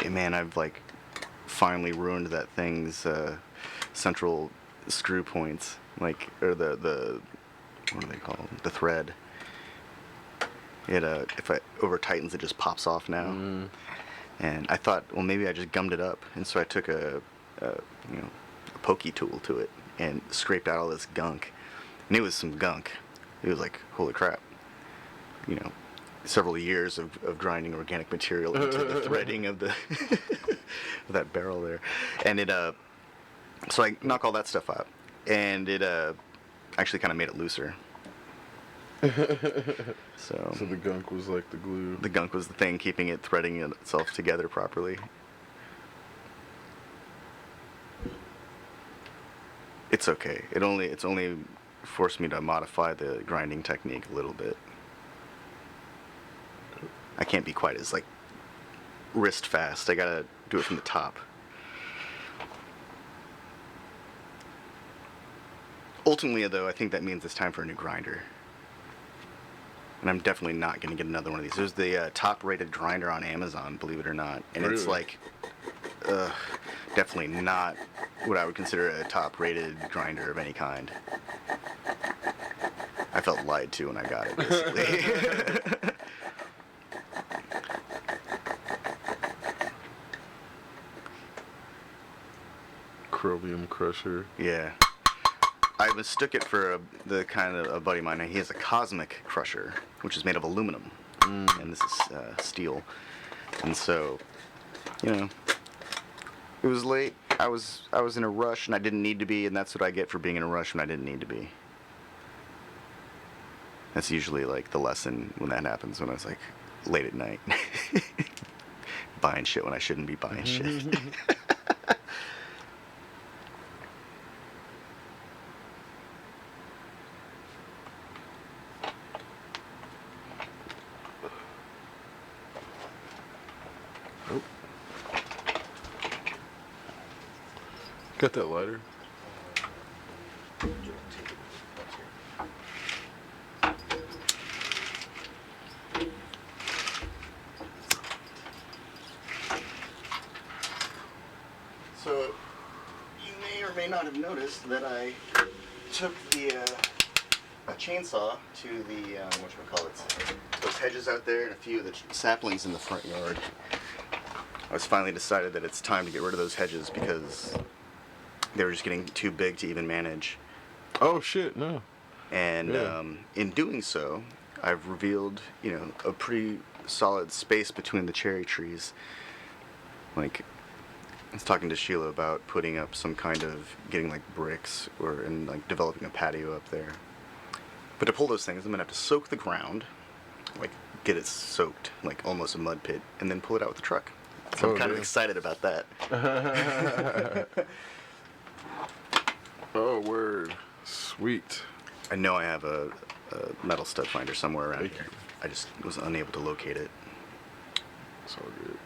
Hey man, I've like finally ruined that thing's central screw points, like, or the what are they called? The thread. It if I over tightens, it just pops off now. And I thought, well, maybe I just gummed it up, and so I took a you know a pokey tool to it and scraped out all this gunk, and it was some gunk. It was like, holy crap, you know, several years of grinding organic material into the threading of the of that barrel there, and it so I knock all that stuff out, and it actually kind of made it looser. So the gunk was like the glue. The gunk was the thing keeping it threading itself together properly. It's okay. It's only forced me to modify the grinding technique a little bit. I can't be quite as like wrist fast. I gotta do it from the top. Ultimately, though, I think that means it's time for a new grinder. And I'm definitely not going to get another one of these. There's the top-rated grinder on Amazon, believe it or not. And really? It's like, definitely not what I would consider a top-rated grinder of any kind. I felt lied to when I got it, basically. Chromium crusher. Yeah. I mistook it for the kind of a buddy of mine. He has a cosmic crusher, which is made of aluminum, and this is steel. And so, you know, it was late. I was in a rush, and I didn't need to be, and that's what I get for being in a rush when I didn't need to be. That's usually like the lesson when that happens. When I was like late at night, buying shit when I shouldn't be buying shit. Got that lighter? So, you may or may not have noticed that I took the a chainsaw to the whatchamacallits, those hedges out there and a few of the saplings in the front yard. I was finally decided that it's time to get rid of those hedges because they were just getting too big to even manage. Oh shit, no. And Yeah. In doing so, I've revealed, a pretty solid space between the cherry trees. Like, I was talking to Sheila about putting up some kind of, getting like bricks and like developing a patio up there. But to pull those things, I'm gonna have to soak the ground, like get it soaked, like almost a mud pit, and then pull it out with the truck. So I'm kind of excited about that. Oh, word. Sweet. I know I have a metal stud finder somewhere around here. I just was unable to locate it. It's all good.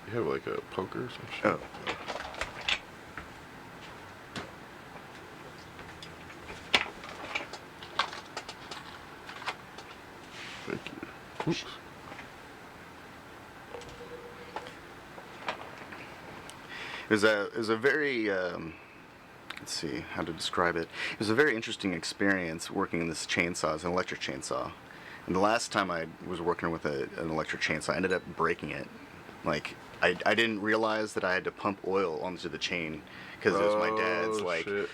You have like a poker or some shit? Oh. Thank you. Oops. It was a very, let's see how to describe it. It was a very interesting experience working in this chainsaw. It's an electric chainsaw. And the last time I was working with an electric chainsaw, I ended up breaking it. Like, I didn't realize that I had to pump oil onto the chain because it was my dad's, like, shit.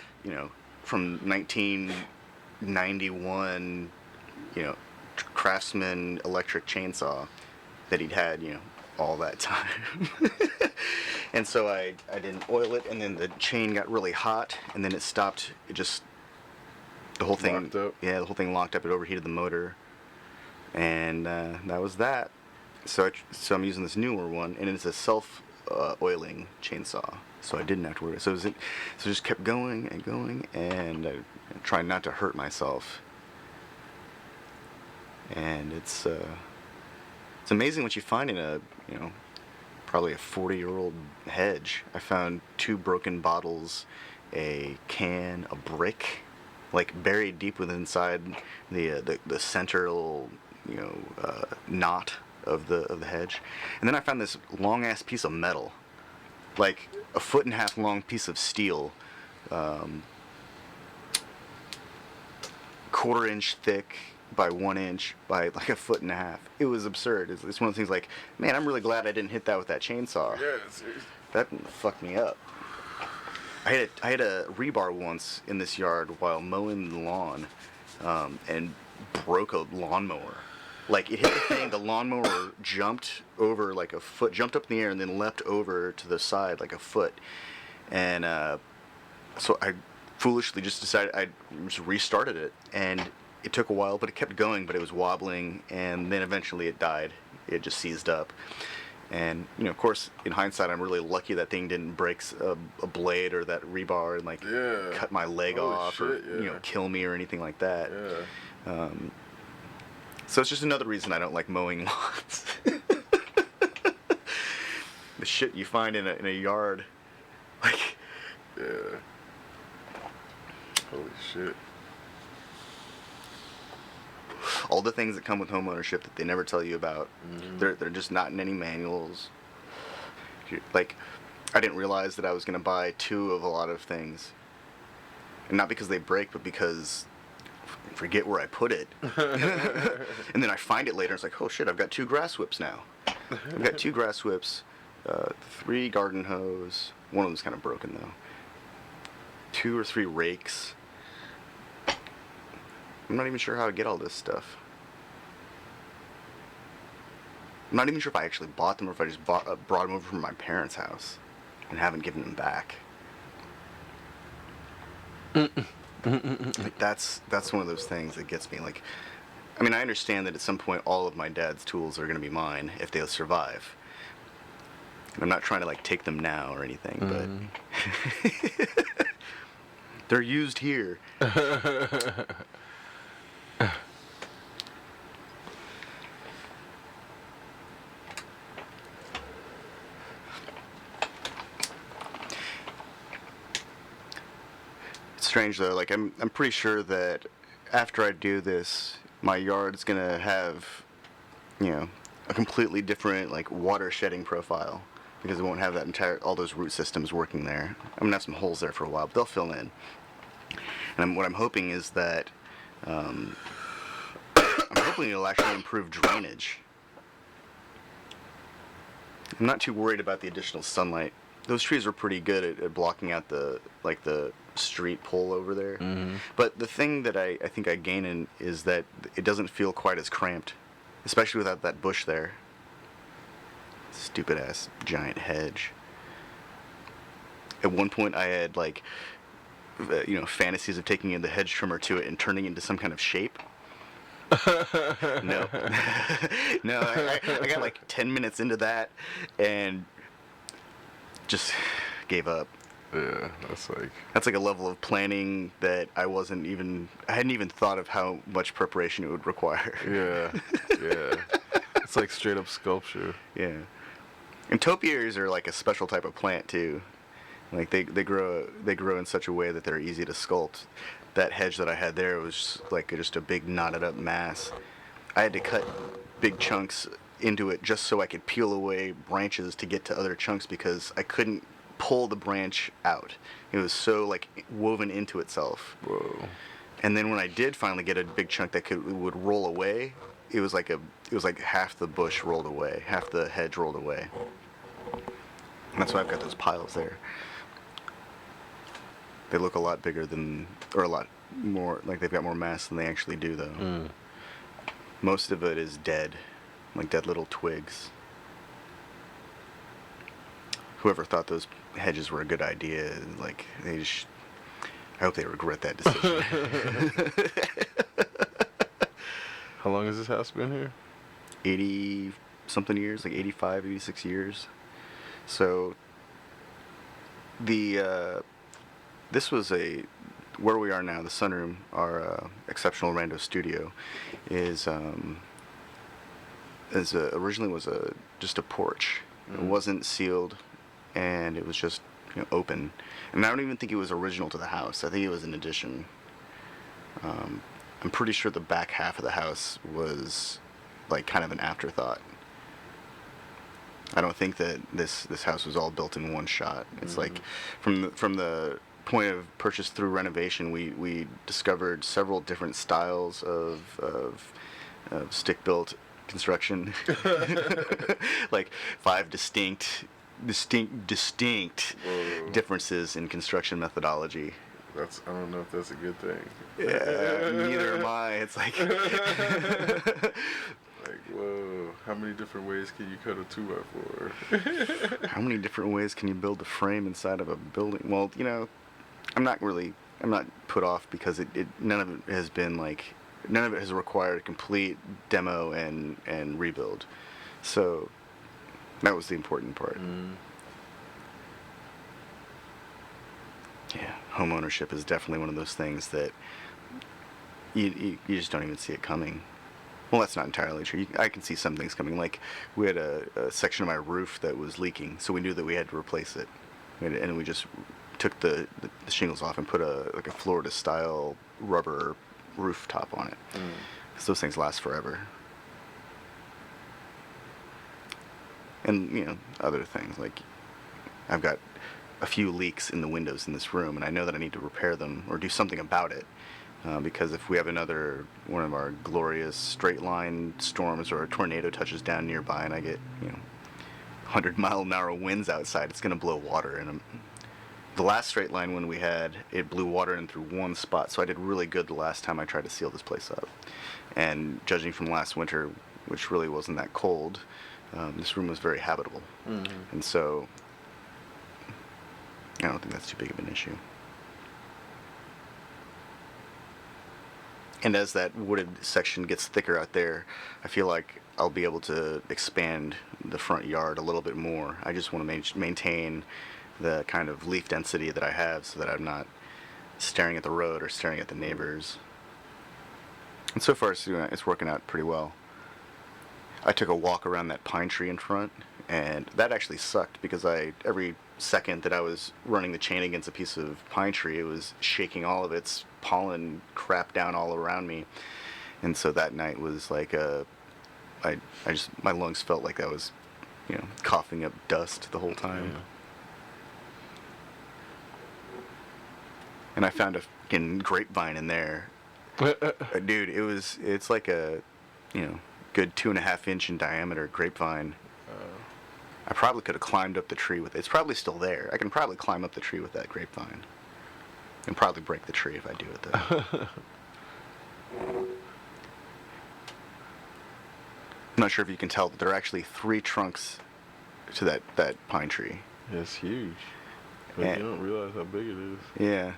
From 1991, Craftsman electric chainsaw that he'd had, all that time. And so I didn't oil it, and then the chain got really hot, and then it stopped. It just, the whole thing, Locked up? Yeah, the whole thing locked up. It overheated the motor, and that was that. So I'm using this newer one, and it's a self-oiling chainsaw, so I didn't have to worry. So it just kept going and going, and trying not to hurt myself. and it's amazing what you find in a probably a 40-year-old hedge. I found 2 broken bottles, a can, a brick, like buried deep within inside the center little knot of the hedge, and then I found this long ass piece of metal, like a 1.5 foot long piece of steel, 1/4 inch thick by 1 inch by like a 1.5 foot. It was absurd. It's one of the things like, man, I'm really glad I didn't hit that with that chainsaw. Yeah, seriously. That fucked me up. I had a rebar once in this yard while mowing the lawn, and broke a lawnmower. Like, it hit the thing, the lawnmower jumped over like a foot, jumped up in the air and then leapt over to the side like a foot. And so I foolishly just decided I just restarted it, and it took a while, but it kept going, but it was wobbling, and then eventually it died. It just seized up. And, of course, in hindsight, I'm really lucky that thing didn't break a blade or that rebar and, like, cut my leg off or, kill me or anything like that. Yeah. So it's just another reason I don't like mowing lawns. The shit you find in a yard. Like, Yeah. Holy shit. all the things that come with homeownership that they never tell you about. Mm-hmm. They're just not in any manuals. Like, I didn't realize that I was going to buy 2 of a lot of things. And not because they break, but because I forget where I put it. And then I find it later, and it's like, oh shit, I've got 2 grass whips now. I've got 2 grass whips, 3 garden hose. One of them's kind of broken, though. 2 or 3 rakes. I'm not even sure how I get all this stuff. I'm not even sure if I actually bought them or if I just brought them over from my parents' house and haven't given them back. Like, that's one of those things that gets me. Like, I mean, I understand that at some point all of my dad's tools are going to be mine if they'll survive. And I'm not trying to, like, take them now or anything, but they're used here. It's strange though. Like, I'm pretty sure that after I do this, my yard's gonna have, a completely different, like, water shedding profile, because it won't have that all those root systems working there. I'm gonna have some holes there for a while, but they'll fill in. And what I'm hoping is that I'm hoping it'll actually improve drainage. I'm not too worried about the additional sunlight. Those trees are pretty good at blocking out the street pole over there. Mm-hmm. But the thing that I think I gain in is that it doesn't feel quite as cramped, especially without that bush there. Stupid ass giant hedge. At one point I had, like, fantasies of taking the hedge trimmer to it and turning it into some kind of shape. No. No, I got like 10 minutes into that and just gave up. Yeah, That's like a level of planning that I hadn't even thought of how much preparation it would require. Yeah, yeah. It's like straight up sculpture. Yeah. And topiaries are like a special type of plant too. Like, they grow in such a way that they're easy to sculpt. That hedge that I had there was like just a big knotted up mass. I had to cut big chunks into it just so I could peel away branches to get to other chunks, because I couldn't pull the branch out. It was so, like, woven into itself. Whoa. And then when I did finally get a big chunk that would roll away, it was like half the bush rolled away, half the hedge rolled away. And that's why I've got those piles there. They look a lot bigger or a lot more, like they've got more mass than they actually do, though. Mm. Most of it is dead, like dead little twigs. Whoever thought those hedges were a good idea, like, I hope they regret that decision. How long has this house been here? 80-something years, like 85, 86 years. So, this was where we are now, the sunroom, our exceptional Randos studio, is originally was just a porch. It wasn't sealed, and it was just open. And I don't even think it was original to the house. I think it was an addition. I'm pretty sure the back half of the house was like kind of an afterthought. I don't think that this house was all built in one shot. It's like from the point of purchase through renovation, we discovered several different styles of stick built construction. Like 5 distinct Whoa. differences in construction methodology. I don't know if that's a good thing. Yeah, neither am I. It's like Like, whoa, how many different ways can you cut a 2x4? how many different ways can you build a frame inside of a building? Well, I'm not put off because none of it has required a complete demo and rebuild. So that was the important part. Yeah, home ownership is definitely one of those things that you just don't even see it coming. Well, that's not entirely true. I can see some things coming. Like, we had a section of my roof that was leaking, so we knew that we had to replace it. And we just took the shingles off and put a Florida-style rubber rooftop on it. Because those things last forever. And, other things. Like, I've got a few leaks in the windows in this room, and I know that I need to repair them or do something about it. Because if we have another one of our glorious straight line storms or a tornado touches down nearby and I get 100-mile-an-hour winds outside, it's going to blow water in them. The last straight line one we had, it blew water in through one spot, so I did really good the last time I tried to seal this place up. And judging from last winter, which really wasn't that cold, this room was very habitable. And so I don't think that's too big of an issue. And as that wooded section gets thicker out there, I feel like I'll be able to expand the front yard a little bit more. I just want to maintain the kind of leaf density that I have so that I'm not staring at the road or staring at the neighbors. And so far it's working out pretty well. I took a walk around that pine tree in front, and that actually sucked because every second that I was running the chain against a piece of pine tree, it was shaking all of its pollen crap down all around me. And so that night was like my lungs felt like I was coughing up dust the whole time. Yeah. And I found a fucking grapevine in there. Dude, it's like a good 2.5 inch in diameter grapevine. I probably could have climbed up the tree with it. It's probably still there. I can probably climb up the tree with that grapevine. And probably break the tree if I do it, though. I'm not sure if you can tell, but there are actually 3 trunks to that pine tree. It's huge. But you don't realize how big it is. Yeah.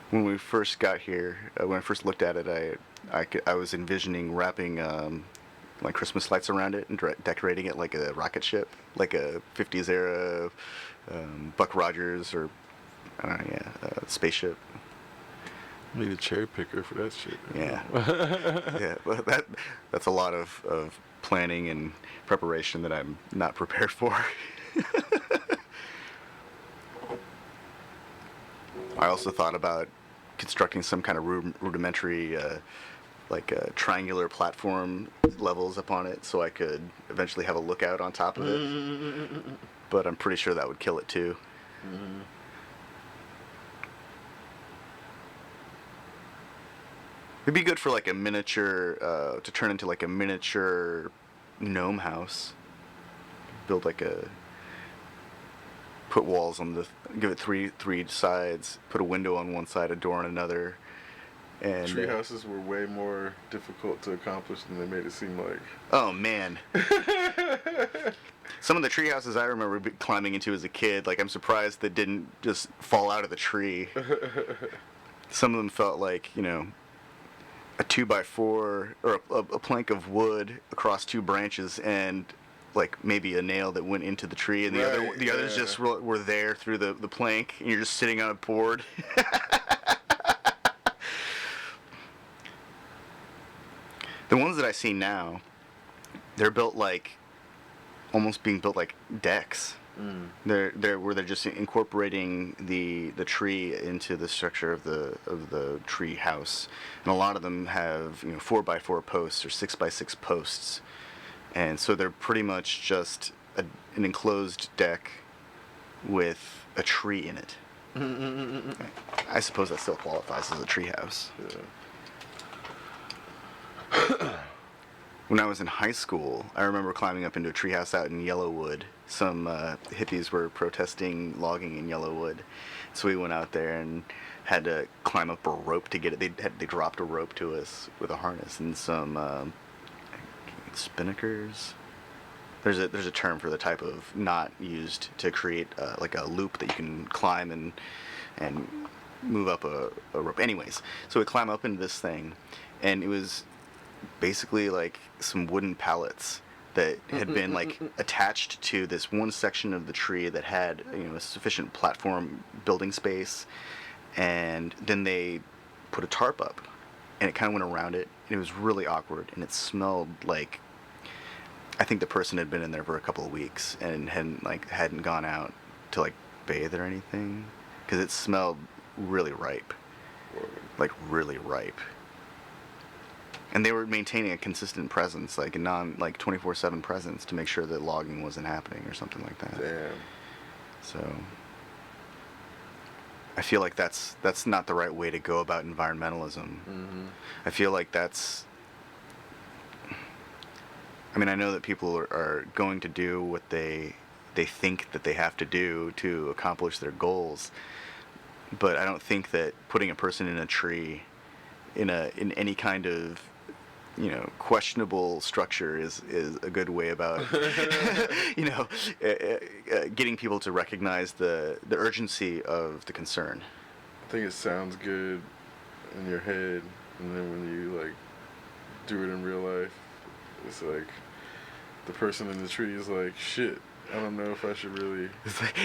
When we first got here, when I first looked at it, I was envisioning wrapping like Christmas lights around it and decorating it like a rocket ship, like a 50s era Buck Rogers or I don't know, spaceship. Need a cherry picker for that shit. Yeah. Yeah, well, that's a lot of planning and preparation that I'm not prepared for. I also thought about constructing some kind of rudimentary triangular platform levels up on it so I could eventually have a lookout on top of it. But I'm pretty sure that would kill it too. It'd be good for like a miniature, to turn into like a miniature gnome house. Build put walls on give it three sides, put a window on one side, a door on another. And tree houses were way more difficult to accomplish than they made it seem like. Oh man. Some of the tree houses I remember climbing into as a kid, like I'm surprised that didn't just fall out of the tree. Some of them felt like, a 2x4 or a plank of wood across 2 branches and like maybe a nail that went into the tree, and the others just were there through the plank, and you're just sitting on a board. The ones that I see now, they're built like almost being built like decks. They're where they're just incorporating the tree into the structure of the tree house, and a lot of them have 4x4 posts or 6x6 posts, and so they're pretty much just an enclosed deck with a tree in it. I suppose that still qualifies as a tree house. Yeah. When I was in high school, I remember climbing up into a treehouse out in Yellowwood. Some hippies were protesting logging in Yellowwood, so we went out there and had to climb up a rope to get it. They dropped a rope to us with a harness and some spinnakers. There's a term for the type of knot used to create like a loop that you can climb and move up a rope. Anyways, so we climb up into this thing, and it was basically like some wooden pallets that had been like attached to this one section of the tree that had a sufficient platform building space, and then they put a tarp up, and it kind of went around it, and it was really awkward, and it smelled like, I think the person had been in there for a couple of weeks and hadn't gone out to like bathe or anything, because it smelled really ripe, like really ripe. And they were maintaining a consistent presence, like a 24/7 presence, to make sure that logging wasn't happening or something like that. Damn. So I feel like that's not the right way to go about environmentalism. I feel like that's, I mean, I know that people are going to do what they think that they have to do to accomplish their goals, but I don't think that putting a person in a tree in any kind of questionable structure is a good way about getting people to recognize the urgency of the concern. I think it sounds good in your head, and then when you like do it in real life, it's like the person in the tree is like, shit, I don't know if I should really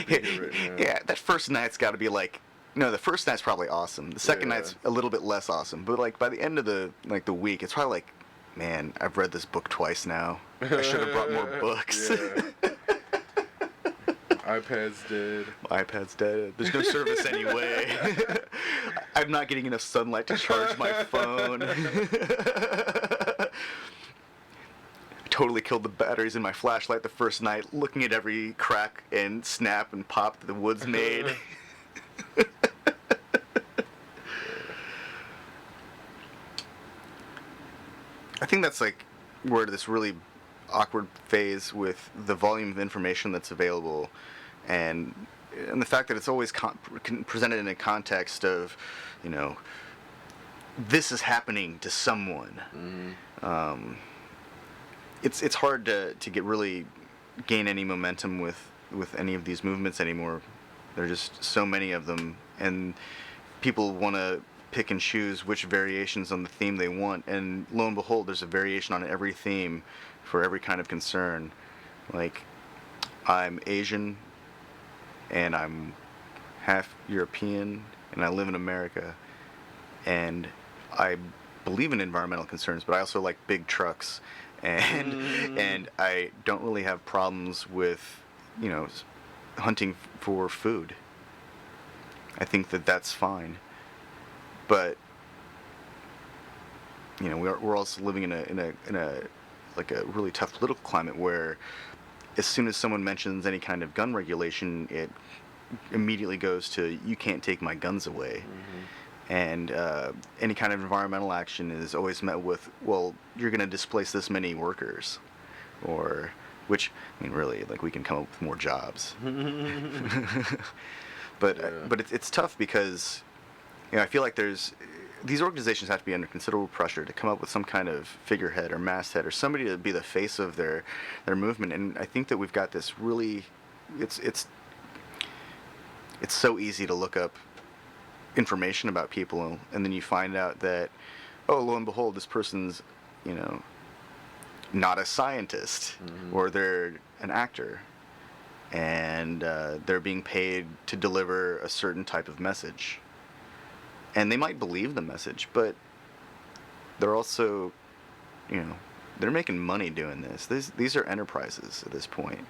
be here right now. Yeah, that first night's got to be like, no, the first night's probably awesome. The second night's a little bit less awesome, but like by the end of the week, it's probably like, man, I've read this book twice now. I should have brought more books. Yeah. iPad's dead. My iPad's dead. There's no service anyway. I'm not getting enough sunlight to charge my phone. Totally killed the batteries in my flashlight the first night, looking at every crack and snap and pop that the wood's made. I think that's like where this really awkward phase with the volume of information that's available, and the fact that it's always presented in a context of, this is happening to someone. It's hard to gain any momentum with any of these movements anymore. There are just so many of them, and people want to pick and choose which variations on the theme they want, and lo and behold, there's a variation on every theme for every kind of concern. Like, I'm Asian, and I'm half European, and I live in America, and I believe in environmental concerns, but I also like big trucks, and I don't really have problems with, hunting for food. I think that that's fine. But we're also living in a like a really tough political climate where as soon as someone mentions any kind of gun regulation, it immediately goes to, you can't take my guns away. And any kind of environmental action is always met with, well, you're going to displace this many workers, or which, I mean, really, like, we can come up with more jobs. But it's tough because I feel like these organizations have to be under considerable pressure to come up with some kind of figurehead or masthead or somebody to be the face of their movement. And I think that we've got this really, it's so easy to look up information about people, and then you find out that, oh, lo and behold, this person's, not a scientist, or they're an actor, and they're being paid to deliver a certain type of message. And they might believe the message, but they're also, they're making money doing this. These are enterprises at this point.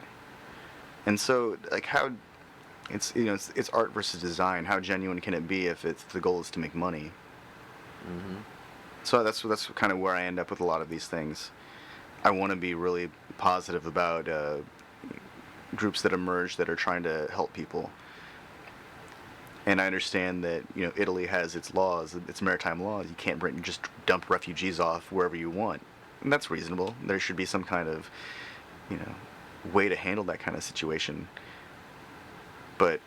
And so, like, how it's art versus design. How genuine can it be if the goal is to make money? Mm-hmm. So that's kind of where I end up with a lot of these things. I want to be really positive about groups that emerge that are trying to help people. And I understand that Italy has its laws, its maritime laws. You can't just dump refugees off wherever you want, and that's reasonable. There should be some kind of way to handle that kind of situation. But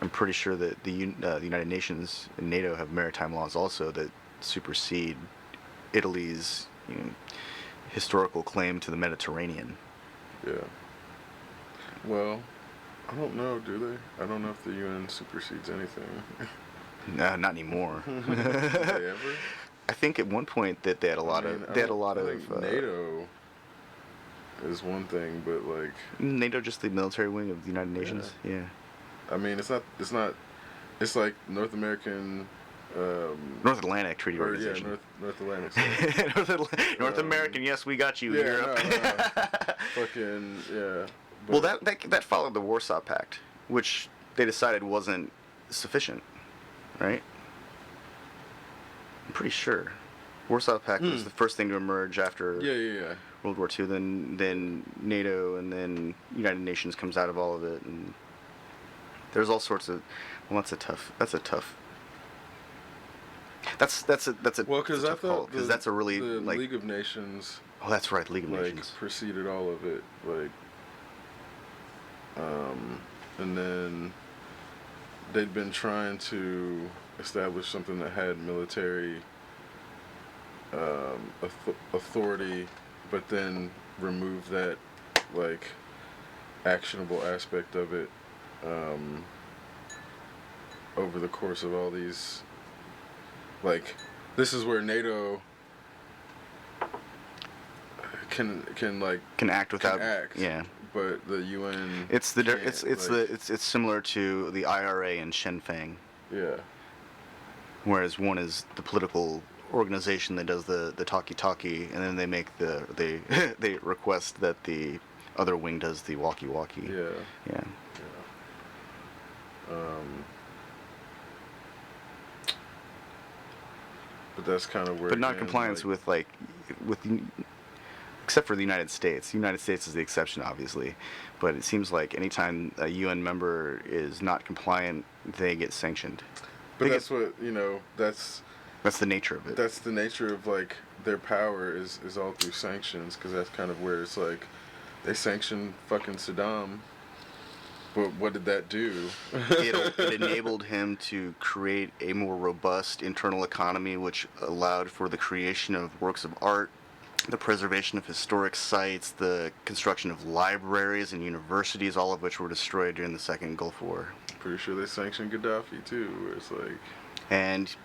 I'm pretty sure that the United Nations and NATO have maritime laws also that supersede Italy's historical claim to the Mediterranean. Yeah. Well, I don't know, do they? I don't know if the UN supersedes anything. No, not anymore. Did they ever? I think at one point that they had a lot of NATO is one thing, but like NATO, just the military wing of the United Nations. Yeah. I mean, it's not. It's like North American. North Atlantic Treaty Organization. Yeah, North Atlantic. North American, yes, we got you. Yeah, Europe. no. Fucking yeah. Well, that followed the Warsaw Pact, which they decided wasn't sufficient, right? I'm pretty sure. Warsaw Pact was the first thing to emerge after Yeah. World War II. Then NATO, and then United Nations comes out of all of it, and there's all sorts of. Well, that's a tough. That's a well, because I thought because that's a really the like League of Nations. Oh, that's right, League of like Nations preceded all of it, and then they'd been trying to establish something that had military authority, but then remove that like actionable aspect of it over the course of all these. Like, this is where NATO can act without act, yeah. But the UN. It's similar to the IRA and Sinn Féin. Yeah. Whereas one is the political organization that does the talkie-talkie, and then they make they request that the other wing does the walkie-walkie. Yeah. But that's kind of where. But not compliance with except for the United States. The United States is the exception, obviously. But it seems like anytime a UN member is not compliant, they get sanctioned. But that's that's the nature of it. That's the nature of like their power is all through sanctions, because that's kind of where it's like they sanctioned fucking Saddam. But what did that do? It enabled him to create a more robust internal economy, which allowed for the creation of works of art, the preservation of historic sites, the construction of libraries and universities, all of which were destroyed during the Second Gulf War. Pretty sure they sanctioned Gaddafi too, where it's like. And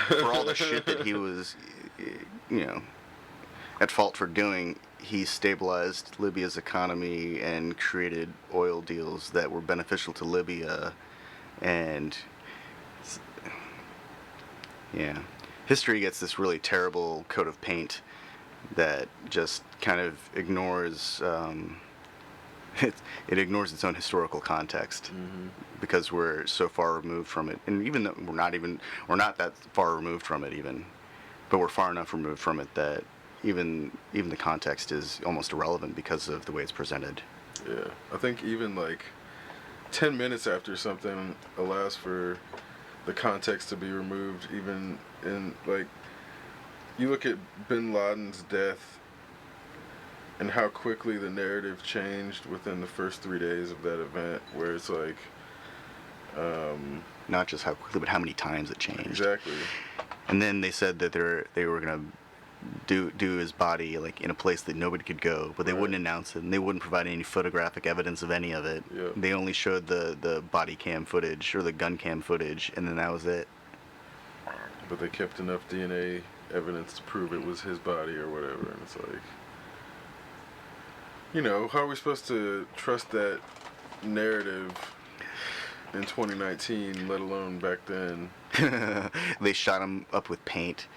for all the shit that he was, at fault for doing, he stabilized Libya's economy and created oil deals that were beneficial to Libya. And yeah, history gets this really terrible coat of paint that just kind of ignores it ignores its own historical context, because we're so far removed from it. And even though we're not that far removed from it even, but we're far enough removed from it that even the context is almost irrelevant because of the way it's presented. Yeah, I think even like 10 minutes after something allows for the context to be removed, even in like, you look at Bin Laden's death and how quickly the narrative changed within the first 3 days of that event, where it's like not just how quickly, but how many times it changed. Exactly. And then they said that they were gonna do his body like in a place that nobody could go, but they wouldn't announce it, and they wouldn't provide any photographic evidence of any of it. Yep. They only showed the body cam footage or the gun cam footage, and then that was it. But they kept enough DNA evidence to prove it was his body or whatever, and it's like, how are we supposed to trust that narrative in 2019, let alone back then? They shot him up with paint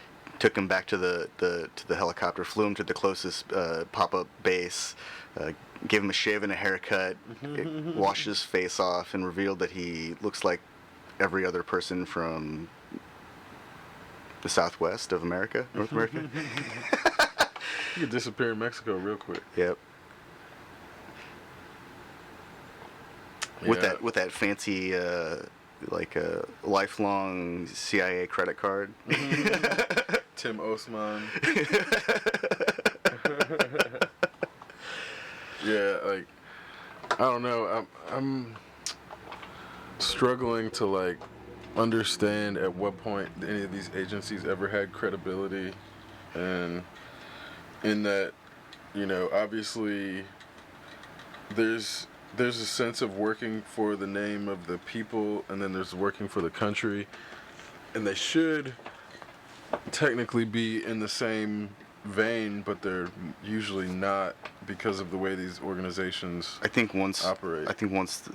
took him back to the helicopter, flew him to the closest pop-up base, gave him a shave and a haircut, washed his face off, and revealed that he looks like every other person from the Southwest of America, North America. You could disappear in Mexico real quick. Yep. Yeah. With that fancy like a lifelong CIA credit card. Tim Osman. Yeah, like I don't know. I'm struggling to like understand at what point any of these agencies ever had credibility, and in that, you know, obviously there's a sense of working for the name of the people, and then there's working for the country, and they should technically be in the same vein, but they're usually not because of the way these organizations operate. I think once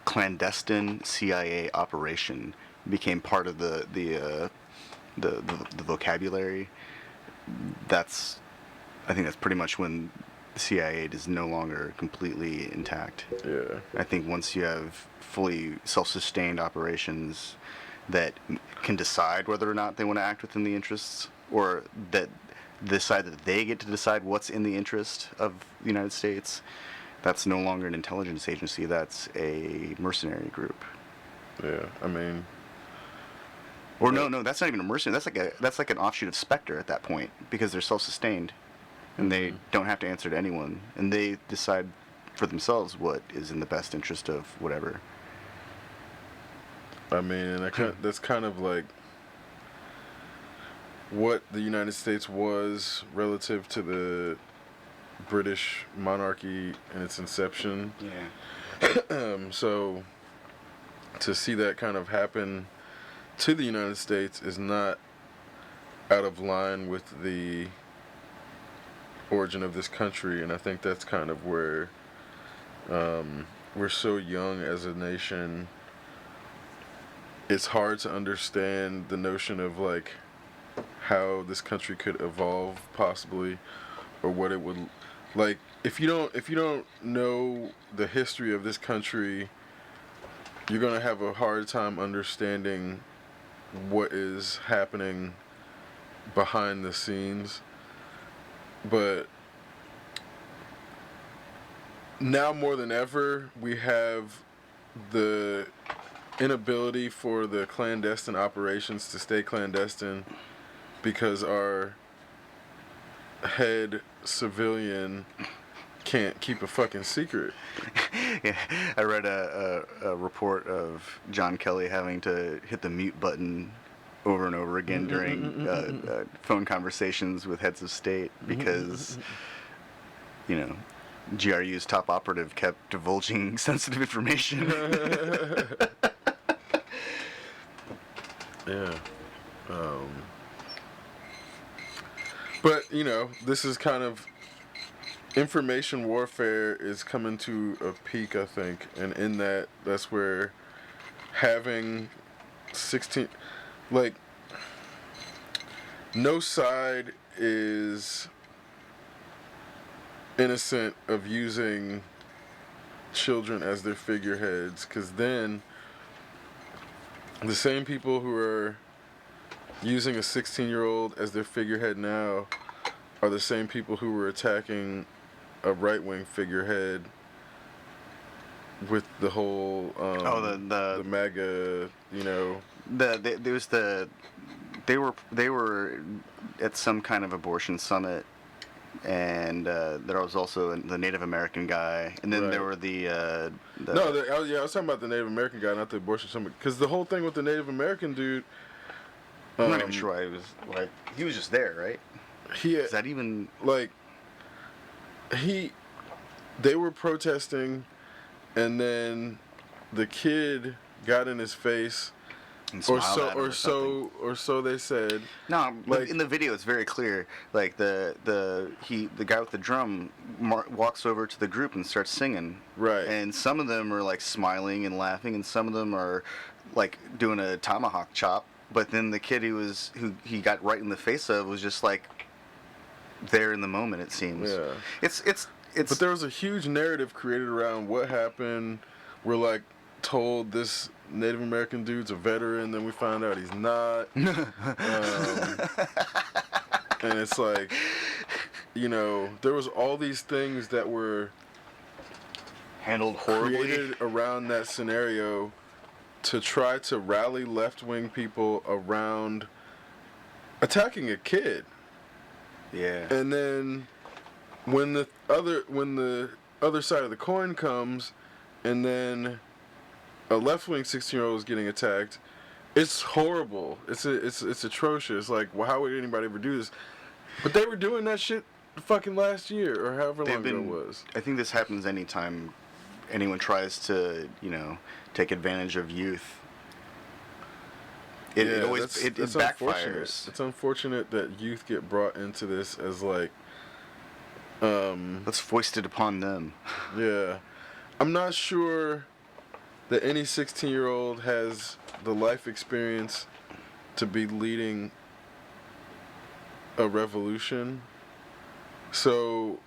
clandestine CIA operation became part of the vocabulary, I think that's pretty much when the CIA is no longer completely intact. Yeah. I think once you have fully self-sustained operations that can decide whether or not they want to act within the interests, or that decide that they get to decide what's in the interest of the United States, that's no longer an intelligence agency. That's a mercenary group. Yeah, I mean, or no, that's not even a mercenary. That's like an offshoot of Spectre at that point, because they're self-sustained, and they don't have to answer to anyone, and they decide for themselves what is in the best interest of whatever. I mean, and that's kind of like what the United States was relative to the British monarchy in its inception. Yeah. So to see that kind of happen to the United States is not out of line with the origin of this country, and I think that's kind of where we're so young as a nation. It's hard to understand the notion of like how this country could evolve possibly, or what it would like if you don't know the history of this country. You're gonna have a hard time understanding what is happening behind the scenes. But now more than ever, we have the inability for the clandestine operations to stay clandestine because our head civilian can't keep a fucking secret. Yeah, I read a report of John Kelly having to hit the mute button over and over again during phone conversations with heads of state because, you know, GRU's top operative kept divulging sensitive information. Yeah. But, you know, this is kind of... Information warfare is coming to a peak, I think. And in that, that's where having 16... Like, no side is innocent of using children as their figureheads, because then the same people who are using a 16-year-old as their figurehead now are the same people who were attacking a right-wing figurehead with the whole the MAGA, you know. They were at some kind of abortion summit, and there was also the Native American guy, and then Right. there were I was talking about the Native American guy, not the abortion summit, because the whole thing with the Native American dude. I'm not even sure why he was just there, right? Is that even like they were protesting, and then the kid got in his face, or so they said. No, like in the video it's very clear. Like the guy with the drum walks over to the group and starts singing. Right. And some of them are like smiling and laughing, and some of them are like doing a tomahawk chop But then the kid who he got right in the face of was just like there in the moment. It seems. Yeah. It's. But there was a huge narrative created around what happened. We're like told this Native American dude's a veteran, then we find out he's not. And it's like, you know, there was all these things that were handled horribly created around that scenario to try to rally left-wing people around attacking a kid. Yeah. And then when the other side of the coin comes, and then a left-wing 16-year-old is getting attacked, it's horrible. It's atrocious. Like, well, how would anybody ever do this? But they were doing that shit fucking last year or however long ago it was. I think this happens anytime anyone tries to, you know, take advantage of youth. It always backfires. It's unfortunate that youth get brought into this as like let's foist it upon them. Yeah. I'm not sure that any 16-year-old has the life experience to be leading a revolution. So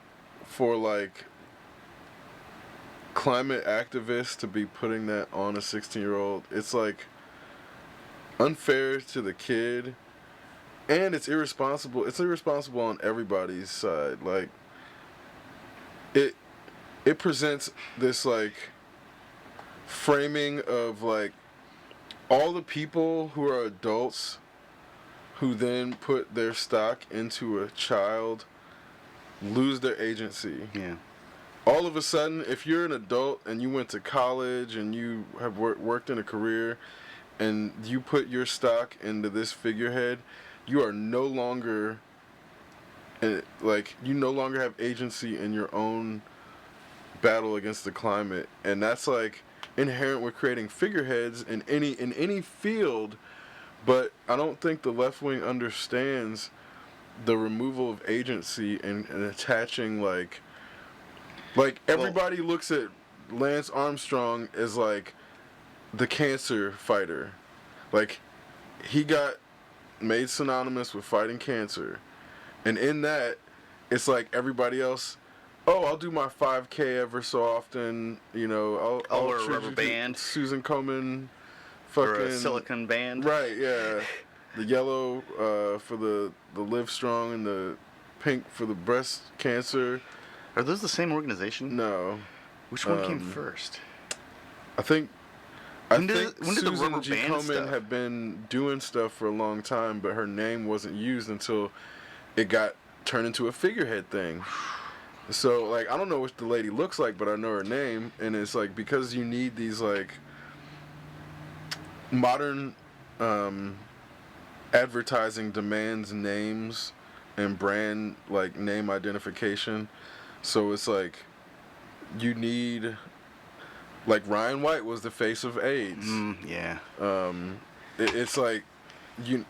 for like climate activists to be putting that on a 16-year-old, it's like unfair to the kid, and it's irresponsible. It's irresponsible on everybody's side. Like it presents this like framing of like all the people who are adults who then put their stock into a child lose their agency. Yeah. All of a sudden, if you're an adult and you went to college and you have worked in a career and you put your stock into this figurehead, you are no longer you no longer have agency in your own battle against the climate. And that's like inherent with creating figureheads in any field. But I don't think the left wing understands the removal of agency and attaching like everybody looks at Lance Armstrong as like the cancer fighter. Like he got made synonymous with fighting cancer. And in that, it's like everybody else, oh, I'll do my 5K ever so often, you know, I'll wear a rubber band. Susan Komen fucking or a silicone band. Right, yeah. The yellow for the Live Strong and the pink for the breast cancer. Are those the same organization? No. Which one came first? I think when did Susan the rubber G. band Komen stuff? had been doing stuff for a long time, but her name wasn't used until it got turned into a figurehead thing. So, like, I don't know what the lady looks like, but I know her name, and it's like because you need these like modern advertising demands names and brand like name identification. So it's like you need like Ryan White was the face of AIDS. Yeah. It's like you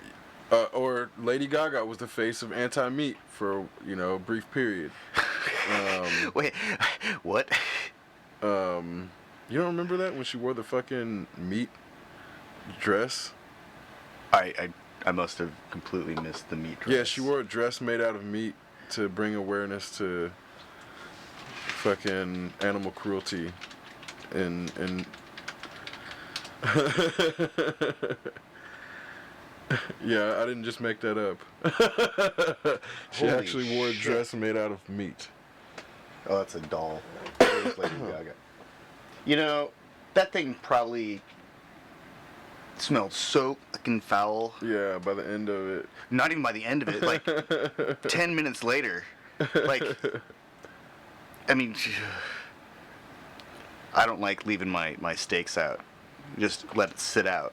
or Lady Gaga was the face of anti-meat for a brief period. Wait, what? You don't remember that when she wore the fucking meat dress? I must have completely missed the meat dress. Yeah, she wore a dress made out of meat to bring awareness to fucking animal cruelty and yeah, I didn't just make that up. She Holy actually wore a shit. dress made out of meat. Oh, that's a doll. There's Lady Gaga. You know, that thing probably smelled so fucking foul. Yeah, by the end of it. Not even by the end of it, like 10 minutes later. Like, I mean, I don't like leaving my steaks out. Just let it sit out.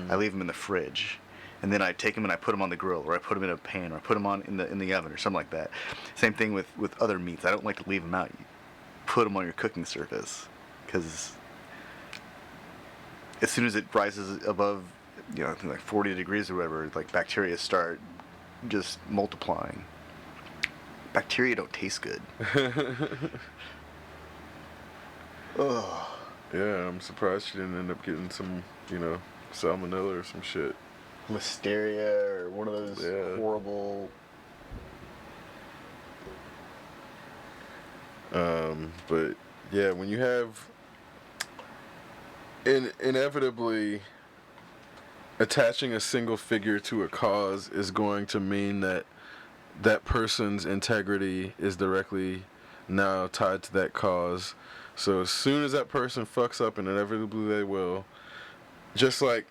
I leave them in the fridge. And then I take them and I put them on the grill, or I put them in a pan, or I put them on in the oven, or something like that. Same thing with other meats. I don't like to leave them out. You put them on your cooking surface, because as soon as it rises above, I think like 40 degrees or whatever, like bacteria start just multiplying. Bacteria don't taste good. Yeah, I'm surprised she didn't end up getting some, salmonella or some shit. listeria or one of those Yeah. horrible. But yeah, when you have inevitably attaching a single figure to a cause is going to mean that that person's integrity is directly now tied to that cause. So as soon as that person fucks up, and inevitably they will, just like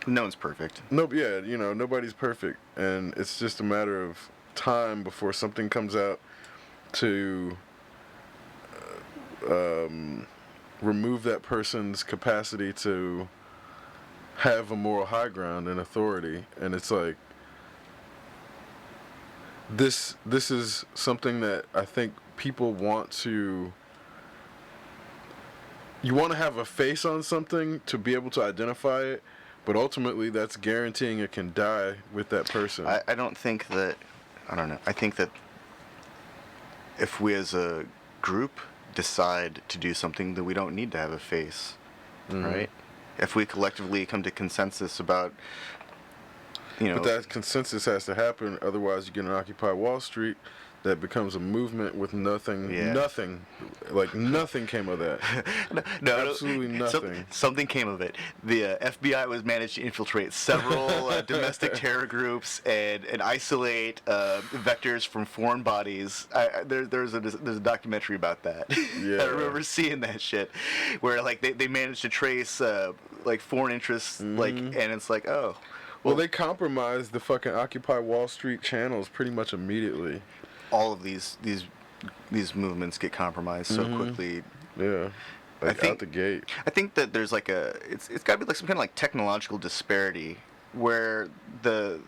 No one's perfect. nobody's perfect, and it's just a matter of time before something comes out to remove that person's capacity to have a moral high ground and authority. And it's like this is something that I think people want to. You want to have a face on something to be able to identify it, but ultimately that's guaranteeing it can die with that person. I don't think that. I don't know. I think that if we as a group decide to do something, that we don't need to have a face, right? If we collectively come to consensus about, But that consensus has to happen, otherwise you get an Occupy Wall Street that becomes a movement with nothing, nothing came of that. no, Absolutely nothing. Something came of it. The FBI was managed to infiltrate several domestic terror groups and isolate vectors from foreign bodies. There's a documentary about that. Yeah. I remember seeing that shit, where like they managed to trace like foreign interests, like, and it's like, oh. Well, they compromised the fucking Occupy Wall Street channels pretty much immediately. All of these movements get compromised so quickly. Yeah, like out the gate. I think that there's like it's got to be like some kind of like technological disparity where the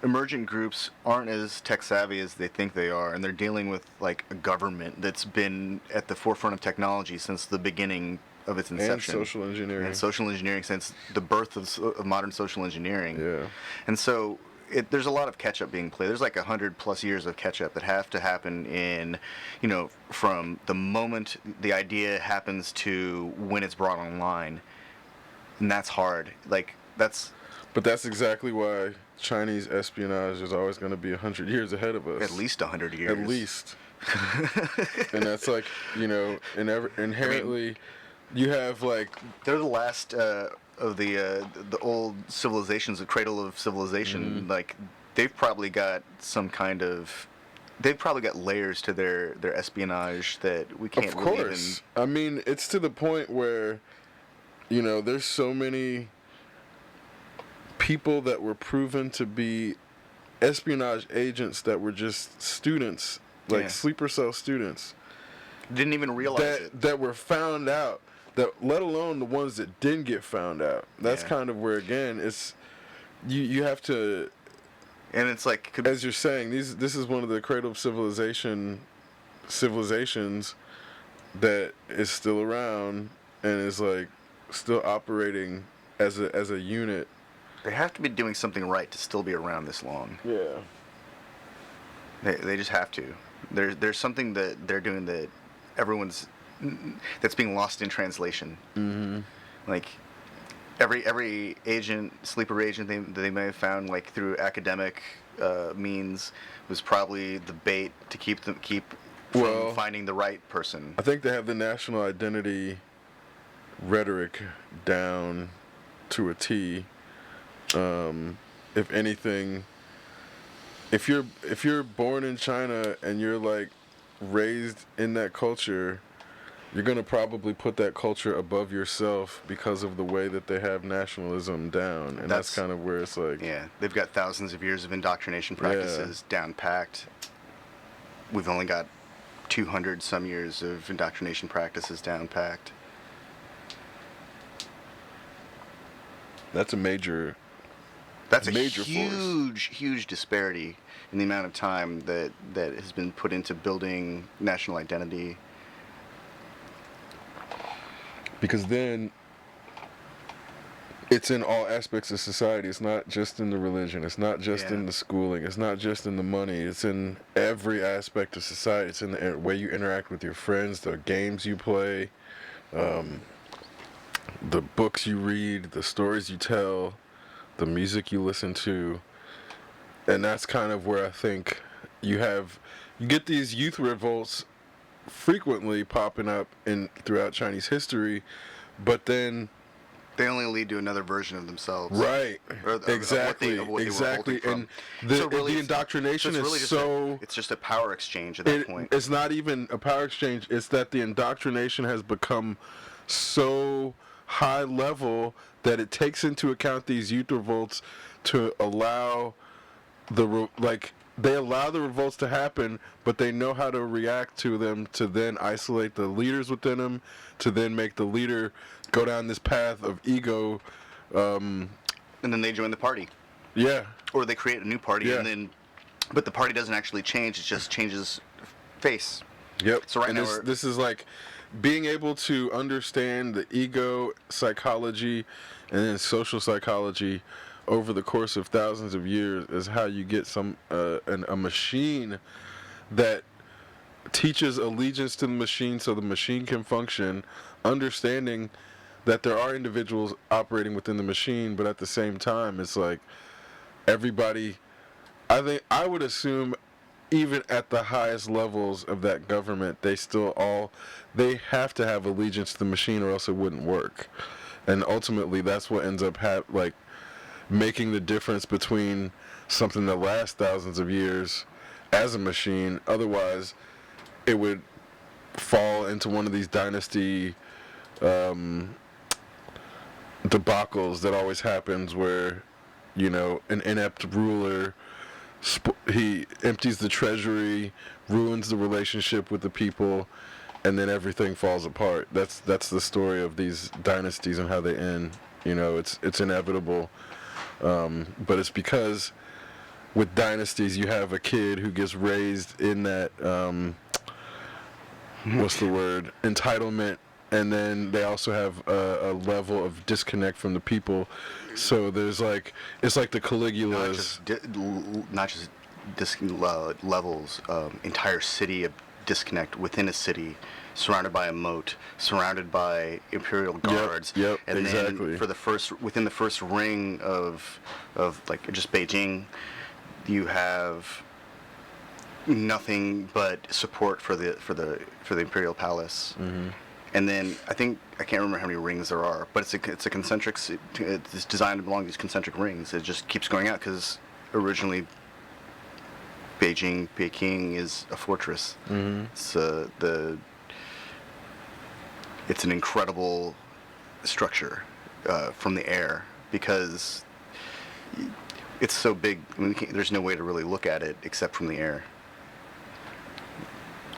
emergent groups aren't as tech savvy as they think they are, and they're dealing with like a government that's been at the forefront of technology since the beginning of its inception. And social engineering. And social engineering since the birth of modern social engineering. Yeah. And so there's a lot of catch-up being played. There's like 100+ years of catch-up that have to happen in, from the moment the idea happens to when it's brought online. And that's hard. But that's exactly why Chinese espionage is always going to be 100 years ahead of us. At least 100 years. At least. And that's like, inherently, you have like... They're the last... of the old civilizations, the cradle of civilization, like they've probably got layers to their espionage that we can't. Of course, I mean it's to the point where, there's so many people that were proven to be espionage agents that were just students, like sleeper cell students, didn't even realize that were found out. That, let alone the ones that didn't get found out. That's kind of where, again, it's you have to. And it's like, as you're saying, this is one of the cradle of civilizations that is still around and is like still operating as a unit. They have to be doing something right to still be around this long. Yeah. They just have to. There's something that they're doing that that's being lost in translation. Like every sleeper agent they may have found like through academic means was probably the bait to keep from finding the right person. I think they have the national identity rhetoric down to a T. If anything, if you're born in China and you're like raised in that culture, you're going to probably put that culture above yourself because of the way that they have nationalism down. And that's kind of where it's like... Yeah, they've got thousands of years of indoctrination practices down packed. We've only got 200 some years of indoctrination practices down packed. That's a major... That's a huge disparity in the amount of time that has been put into building national identity. Because then it's in all aspects of society. It's not just in the religion. It's not just in the schooling. It's not just in the money. It's in every aspect of society. It's in the way you interact with your friends, the games you play, the books you read, the stories you tell, the music you listen to, and that's kind of where I think you get these youth revolts frequently popping up in throughout Chinese history, but then they only lead to another version of themselves. Right. Or of Exactly. what they were Exactly. revolting And from. the indoctrination really is so. it's just a power exchange at that point. It's not even a power exchange. It's that the indoctrination has become so high level that it takes into account these youth revolts to allow they allow the revolts to happen, but they know how to react to them to then isolate the leaders within them, to then make the leader go down this path of ego. And then they join the party. Yeah. Or they create a new party, Yeah. but the party doesn't actually change, it just changes face. Yep. So and this is like being able to understand the ego psychology and then social psychology over the course of thousands of years is how you get a machine that teaches allegiance to the machine so the machine can function, understanding that there are individuals operating within the machine, but at the same time it's like everybody, I would assume even at the highest levels of that government, they have to have allegiance to the machine or else it wouldn't work. And ultimately that's what ends up making the difference between something that lasts thousands of years as a machine. Otherwise, it would fall into one of these dynasty debacles that always happens where, an inept ruler, he empties the treasury, ruins the relationship with the people, and then everything falls apart. That's the story of these dynasties and how they end. It's inevitable. But it's because with dynasties you have a kid who gets raised in that what's the word, entitlement, and then they also have a level of disconnect from the people. So there's it's like the Caligulas. Not just levels, entire city of disconnect within a city, surrounded by a moat, surrounded by imperial guards. Yep, and exactly. then within the first ring of like just Beijing, you have nothing but support for the imperial palace. Mm-hmm. And then I can't remember how many rings there are, but it's a concentric. It's designed along these concentric rings. It just keeps going out because originally Peking is a fortress. Mm-hmm. It's an incredible structure from the air because it's so big. There's no way to really look at it except from the air.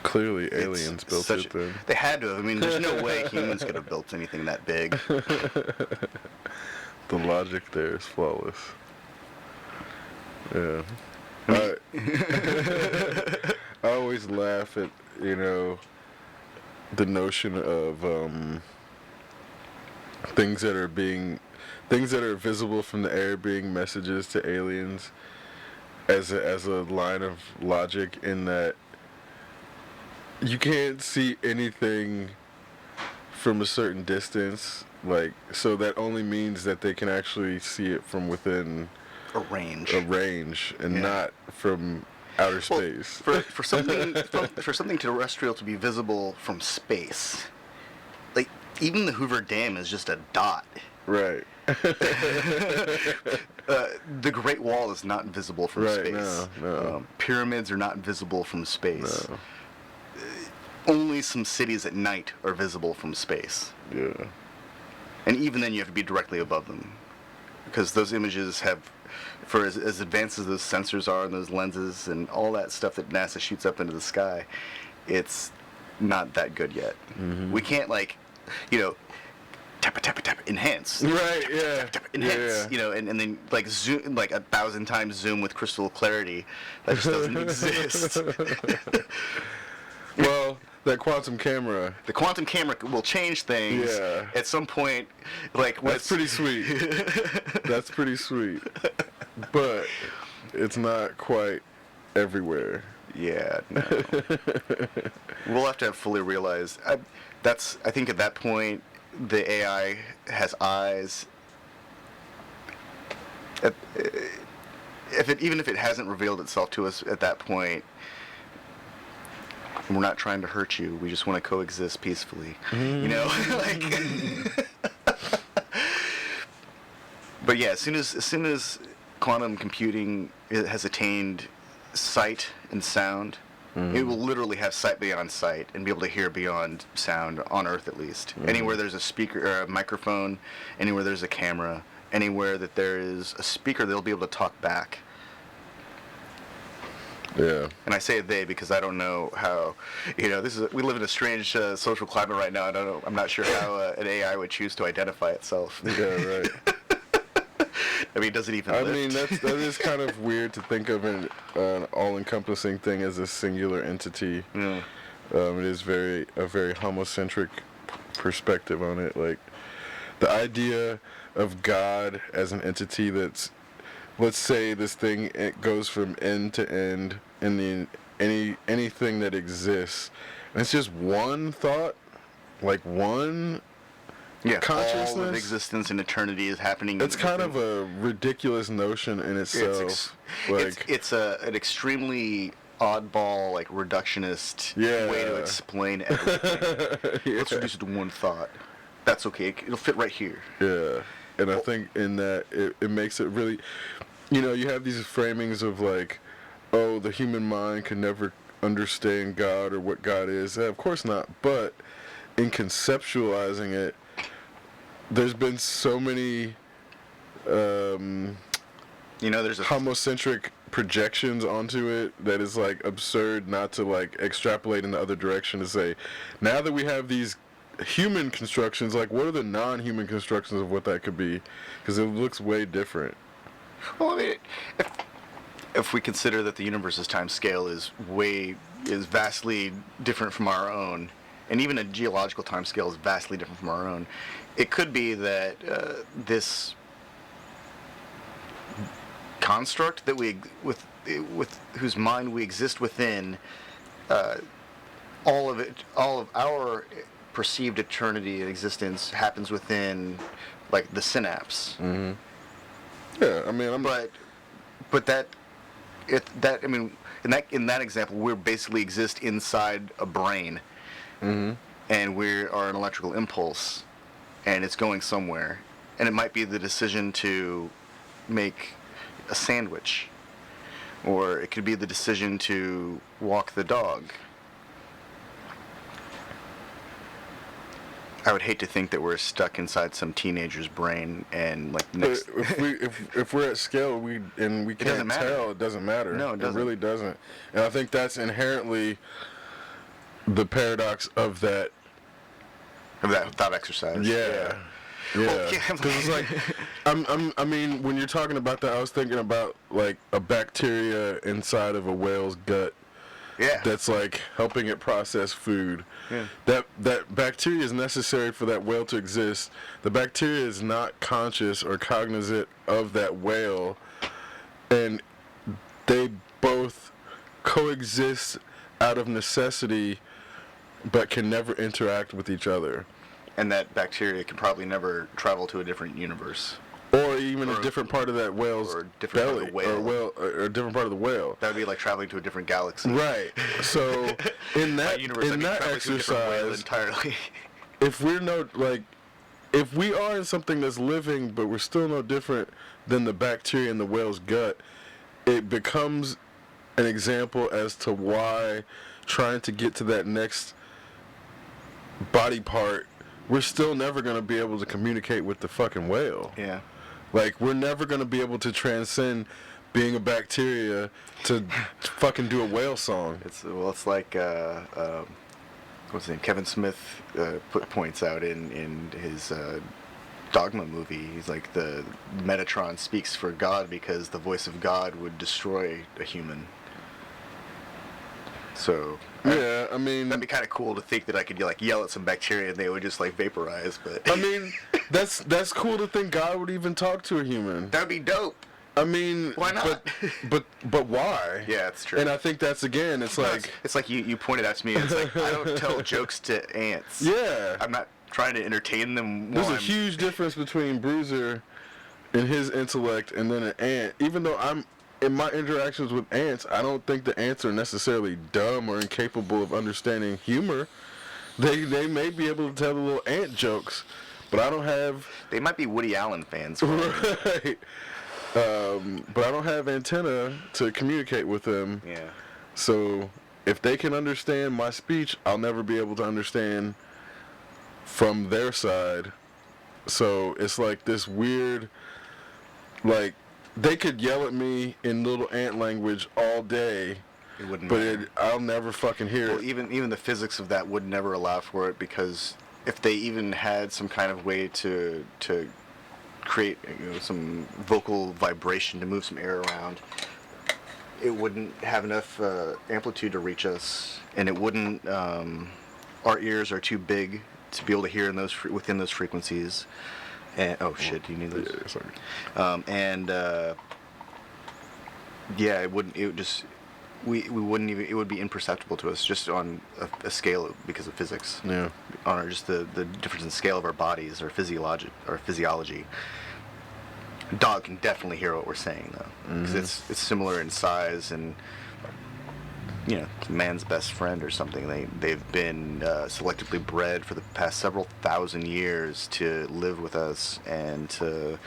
Clearly, aliens built it then. They had to have. There's no way humans could have built anything that big. The logic there is flawless. Yeah. I always laugh at, the notion of things that are visible from the air being messages to aliens as a line of logic, in that you can't see anything from a certain distance, so that only means that they can actually see it from within a range, and not from outer space. For something terrestrial to be visible from space, like even the Hoover Dam is just a dot. Right. The Great Wall is not visible from space. No. Pyramids are not visible from space. No. Only some cities at night are visible from space. Yeah. And even then you have to be directly above them, because those images have, for as advanced as those sensors are and those lenses and all that stuff that NASA shoots up into the sky, it's not that good yet. Mm-hmm. We can't tap, enhance. Right, yeah. Tap, enhance, yeah. And then zoom, 1,000 times zoom with crystal clarity. That just doesn't exist. Well, that quantum camera. The quantum camera will change things at some point. That's pretty sweet. That's pretty sweet. But it's not quite everywhere. Yeah, no. We'll have to have fully realized. I think at that point, the AI has eyes Even if it hasn't revealed itself to us at that point, we're not trying to hurt you. We just want to coexist peacefully. You know, like. But yeah, as soon as quantum computing has attained sight and sound, it will literally have sight beyond sight and be able to hear beyond sound on Earth at least. Anywhere there's a speaker or a microphone, anywhere there's a camera, anywhere that there is a speaker, they'll be able to talk back. Yeah. And I say they because I don't know how, we live in a strange social climate right now. I'm not sure how an AI would choose to identify itself. Yeah, right. I mean, does it even I lift? mean, that is kind of weird to think of an all-encompassing thing as a singular entity. Yeah. It is a very homocentric perspective on it. Like, the idea of God as an entity that's, let's say this thing, it goes from end to end in anything that exists. And it's just one thought, like one consciousness. All of existence and eternity is happening. It's kind of a ridiculous notion in itself. It's an extremely oddball, like reductionist way to explain everything. Let's reduce it to one thought. That's okay. It'll fit right here. Yeah, and I think in that it makes it really, you have these framings of like, oh, the human mind can never understand God or what God is. Of course not. But in conceptualizing it, there's been so many, there's a homocentric projections onto it that is like absurd not to like extrapolate in the other direction to say, now that we have these human constructions, like what are the non-human constructions of what that could be? Because it looks way different. Well, I mean, if we consider that the universe's time scale is vastly different from our own, and even a geological time scale is vastly different from our own, it could be that this construct that with whose mind we exist within, all of our perceived eternity and existence happens within, like, the synapse. Mm-hmm. Yeah, I mean, in that example, we basically exist inside a brain, and we are an electrical impulse, and it's going somewhere, and it might be the decision to make a sandwich, or it could be the decision to walk the dog. I would hate to think that we're stuck inside some teenager's brain and like next. If we're at scale, we can't tell. It doesn't matter. No, it doesn't. It really doesn't. And I think that's inherently the paradox of that thought exercise. Yeah. Yeah. Because it's like, I mean, when you're talking about that, I was thinking about like a bacteria inside of a whale's gut. Yeah. That's like helping it process food. Yeah. That bacteria is necessary for that whale to exist. The bacteria is not conscious or cognizant of that whale, and they both coexist out of necessity, but can never interact with each other. And that bacteria can probably never travel to a different universe. Or even a different part of that whale's belly, or a different part of the whale. That would be like traveling to a different galaxy. Right. So in that To exercise, entirely. if we are in something that's living, but we're still no different than the bacteria in the whale's gut, it becomes an example as to why trying to get to that next body part, we're still never going to be able to communicate with the fucking whale. Yeah. Like, we're never going to be able to transcend being a bacteria to fucking do a whale song. It's like, what's his name? Kevin Smith points out in his Dogma movie. He's like, the Metatron speaks for God because the voice of God would destroy a human. So yeah, I mean, that'd be kind of cool to think that I could like yell at some bacteria and they would just like vaporize. But I mean, that's cool to think God would even talk to a human. That'd be dope. I mean, why not? But why? Yeah, it's true. And I think that's again, it's like you pointed out to me. It's like I don't tell jokes to ants. Yeah, I'm not trying to entertain them. There's a huge difference between Bruiser in his intellect, and then an ant. Even though I'm in my interactions with ants, I don't think the ants are necessarily dumb or incapable of understanding humor. They may be able to tell the little ant jokes, but I don't have They might be Woody Allen fans. For all we know. right. But I don't have antenna to communicate with them. Yeah. So if they can understand my speech, I'll never be able to understand from their side. So it's like this weird, like, they could yell at me in little ant language all day, It wouldn't but matter. I'll never fucking hear Well, it. even the physics of that would never allow for it, because if they even had some kind of way to create, some vocal vibration to move some air around, it wouldn't have enough amplitude to reach us, and it wouldn't. Our ears are too big to be able to hear in those within those frequencies. And oh shit, do you need those? Yeah, sorry. Yeah, it wouldn't. It would just. We wouldn't even. It would be imperceptible to us just on a scale because of physics. Yeah. On our, just the difference in scale of our bodies, our physiology. Dog can definitely hear what we're saying though, because it's similar in size, and man's best friend or something. They've been selectively bred for the past several thousand years to live with us and to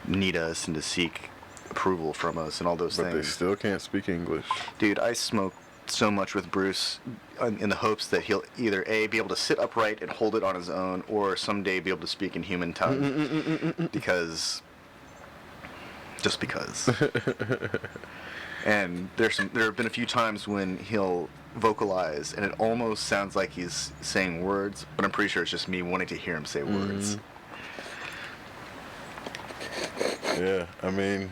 need us and to seek approval from us and all those But they things. still can't speak English. Dude, I smoked so much with Bruce in the hopes that he'll either A, be able to sit upright and hold it on his own, or someday be able to speak in human tongue. Just because. And there have been a few times when he'll vocalize and it almost sounds like he's saying words, but I'm pretty sure it's just me wanting to hear him say words. Yeah, I mean,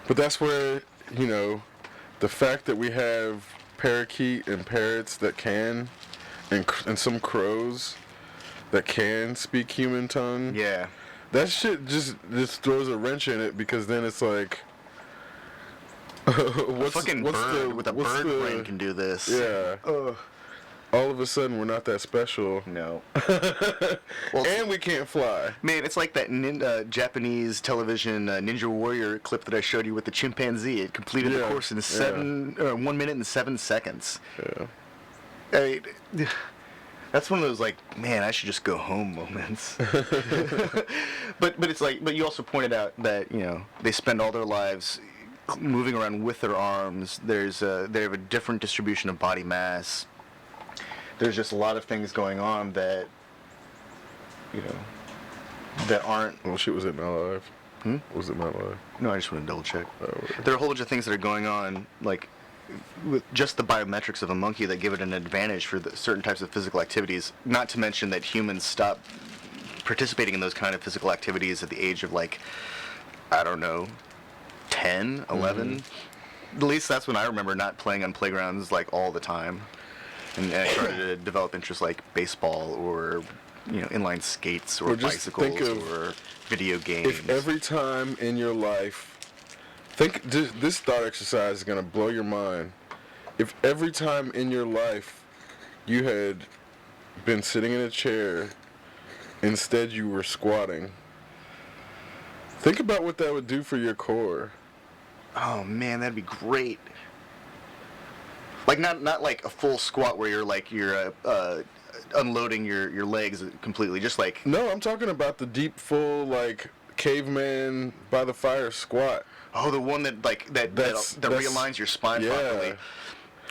but that's where, the fact that we have parakeet and parrots that can, and some crows that can speak human tongue. Yeah. That shit just throws a wrench in it, because then it's like, A fucking bird with a bird brain can do this. Yeah. All of a sudden, we're not that special. No. And we can't fly. Man, it's like that Japanese television Ninja Warrior clip that I showed you with the chimpanzee. It completed the course in 1 minute and 7 seconds. Yeah. I mean, that's one of those, like, man, I should just go home moments. but it's like, but you also pointed out that, they spend all their lives moving around with their arms. They have a different distribution of body mass. There's just a lot of things going on that, that aren't. Well, shit, was it my life? Was it my life? No, I just want to double check. Oh, okay. There are a whole bunch of things that are going on, like with just the biometrics of a monkey, that give it an advantage for certain types of physical activities. Not to mention that humans stop participating in those kind of physical activities at the age of, like, I don't know, 10, 11. At least that's when I remember not playing on playgrounds, like, all the time. And I started to develop interests like baseball or, inline skates or just bicycles think of or video games. If every time in your life, this thought exercise is going to blow your mind. If every time in your life you had been sitting in a chair, instead you were squatting, think about what that would do for your core. Oh man, that'd be great. Like not like a full squat where you're unloading your legs completely, just like. No, I'm talking about the deep, full, like, caveman by the fire squat. Oh, the one that realigns your spine properly.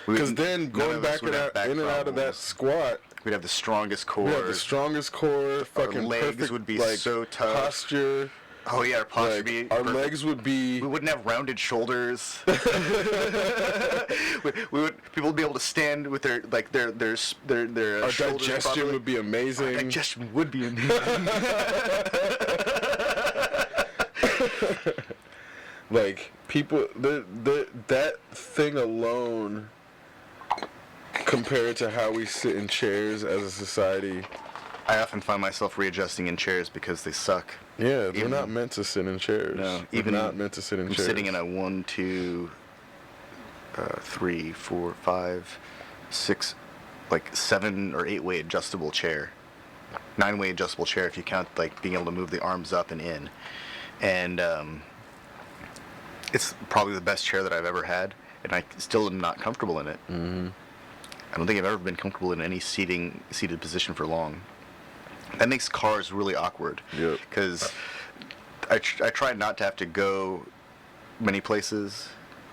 Because then going back in and out of that squat, we'd have the strongest core. we have the strongest core. Fucking our legs perfect, would be like, so tough. Posture. Oh yeah, our posture would Like, be our perfect. legs would be. We wouldn't have rounded shoulders. People would be able to stand with their Our shoulders digestion properly. would be amazing. Our digestion would be amazing. Like, people, that thing alone, compared to how we sit in chairs as a society. I often find myself readjusting in chairs because they suck. Yeah, they're not meant to sit in chairs. No, They're even not meant to sit in I'm chairs. sitting in a 1, 2, 3, 4, 5, 6, like 7 or 8 way adjustable chair. 9 way adjustable chair if you count, like, being able to move the arms up and in. and it's probably the best chair that I've ever had, and I still am not comfortable in it. Mm-hmm. I don't think I've ever been comfortable in any seated position for long. That makes cars really awkward. Yep. Because I try not to have to go many places.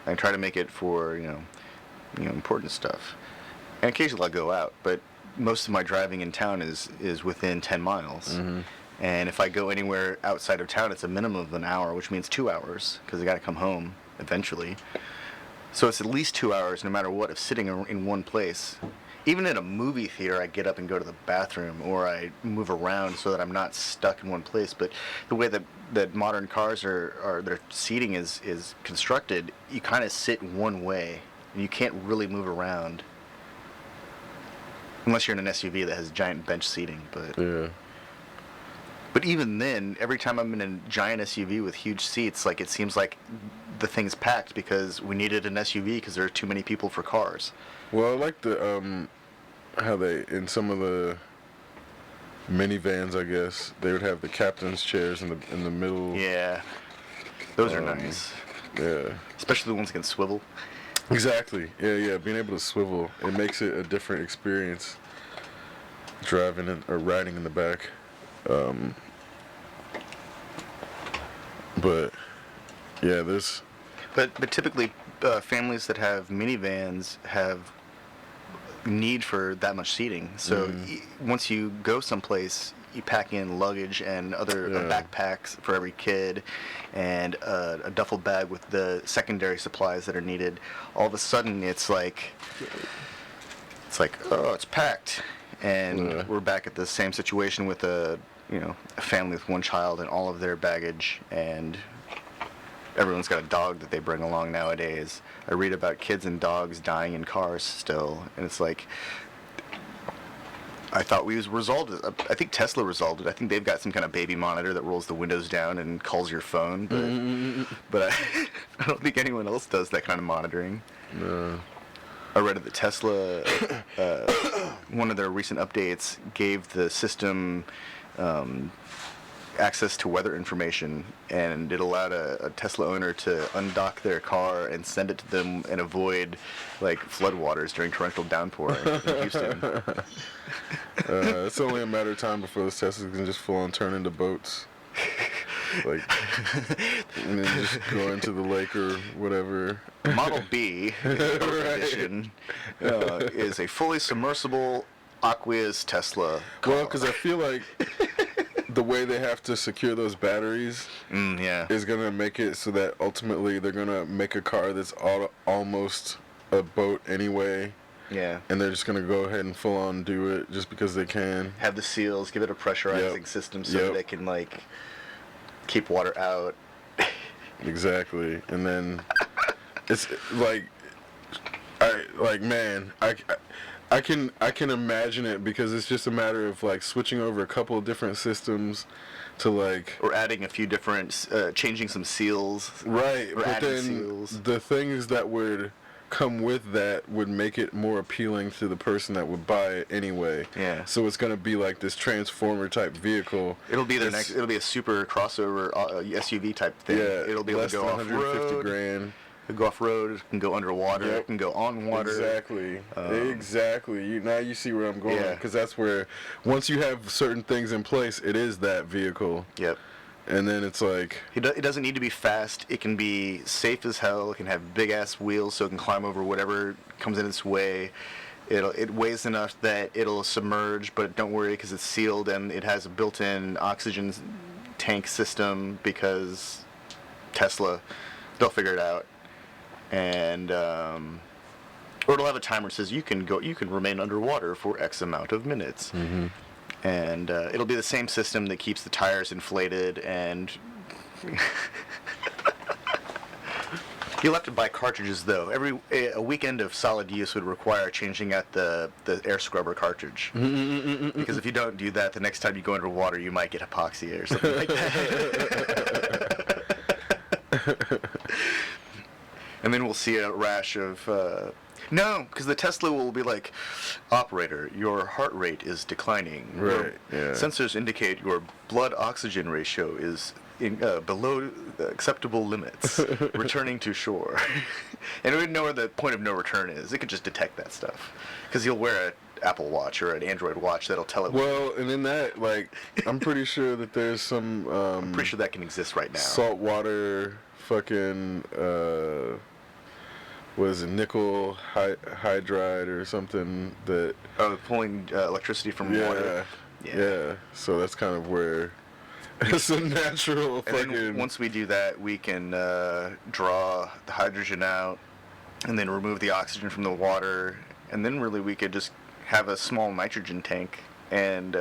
I try to make it for important stuff. And occasionally I'll go out, but most of my driving in town is within 10 miles. Mm-hmm. And if I go anywhere outside of town, it's a minimum of an hour, which means 2 hours, because I got to come home eventually. So it's at least 2 hours, no matter what, of sitting in one place. Even in a movie theater, I get up and go to the bathroom, or I move around so that I'm not stuck in one place. But the way that modern cars are their seating is constructed, you kind of sit one way, and you can't really move around. Unless you're in an SUV that has giant bench seating, but... Yeah. But even then, every time I'm in a giant SUV with huge seats, like, it seems like the thing's packed because we needed an SUV because there are too many people for cars. Well, I like the how they, in some of the minivans, I guess, they would have the captain's chairs in the middle. Yeah, those are nice. Yeah. Especially the ones that can swivel. Exactly. Yeah. Being able to swivel, it makes it a different experience. Driving or riding in the back. But yeah, there's. But typically, families that have minivans have need for that much seating. So once you go someplace, you pack in luggage and other backpacks for every kid, and a duffel bag with the secondary supplies that are needed. All of a sudden, it's like, oh, it's packed, and we're back at the same situation with a family with one child and all of their baggage, and everyone's got a dog that they bring along nowadays. I read about kids and dogs dying in cars still, and it's like, I thought we resolved it. I think Tesla resolved it. I think they've got some kind of baby monitor that rolls the windows down and calls your phone, but I don't think anyone else does that kind of monitoring. No. I read that Tesla, one of their recent updates, gave the system access to weather information, and it allowed a Tesla owner to undock their car and send it to them and avoid like floodwaters during torrential downpour in Houston. It's only a matter of time before those Teslas can just full on turn into boats, like, and then just go into the lake or whatever. Model B edition is a fully submersible aqueous Tesla car. Well, because I feel like the way they have to secure those batteries is going to make it so that ultimately they're going to make a car that's almost a boat anyway. Yeah. And they're just going to go ahead and full on do it just because they can. Have the seals, give it a pressurizing system so that it can, like, keep water out. Exactly. And then it's like, I can imagine it, because it's just a matter of like switching over a couple of different systems to like, or adding a few different, changing some seals. Right, or but then seals. The things that would come with that would make it more appealing to the person that would buy it anyway. Yeah. So it's gonna be like this transformer type vehicle. It'll be it'll be a super crossover SUV type thing. Yeah. It'll be able less to go than off 150 road. grand. It can go off road. It can go underwater. Yep. It can go on water. Exactly. Exactly. Now you see where I'm going. Yeah. Because that's where, once you have certain things in place, it is that vehicle. Yep. And then it's like, It doesn't need to be fast. It can be safe as hell. It can have big ass wheels so it can climb over whatever comes in its way. It weighs enough that it'll submerge, but don't worry because it's sealed, and it has a built-in oxygen tank system because Tesla, they'll figure it out. And or it'll have a timer that says you can remain underwater for X amount of minutes. mm-hmm. And it'll be the same system that keeps the tires inflated, and you'll have to buy cartridges though. A weekend of solid use would require changing out the air scrubber cartridge, because if you don't do that, the next time you go underwater, you might get hypoxia or something like that. And then we'll see a rash of No, because the Tesla will be like, operator, your heart rate is declining. Right, yeah. Sensors indicate your blood oxygen ratio is below acceptable limits. Returning to shore. And it would know where the point of no return is. It could just detect that stuff. Because you'll wear an Apple Watch or an Android watch that'll tell it. Well, and in that, like, I'm pretty sure that there's some... I'm pretty sure that can exist right now. Saltwater fucking... was it nickel hydride or something that... Oh, pulling electricity from water? Yeah. So that's kind of where it's a natural and fucking... then once we do that, we can draw the hydrogen out and then remove the oxygen from the water. And then really we could just have a small nitrogen tank and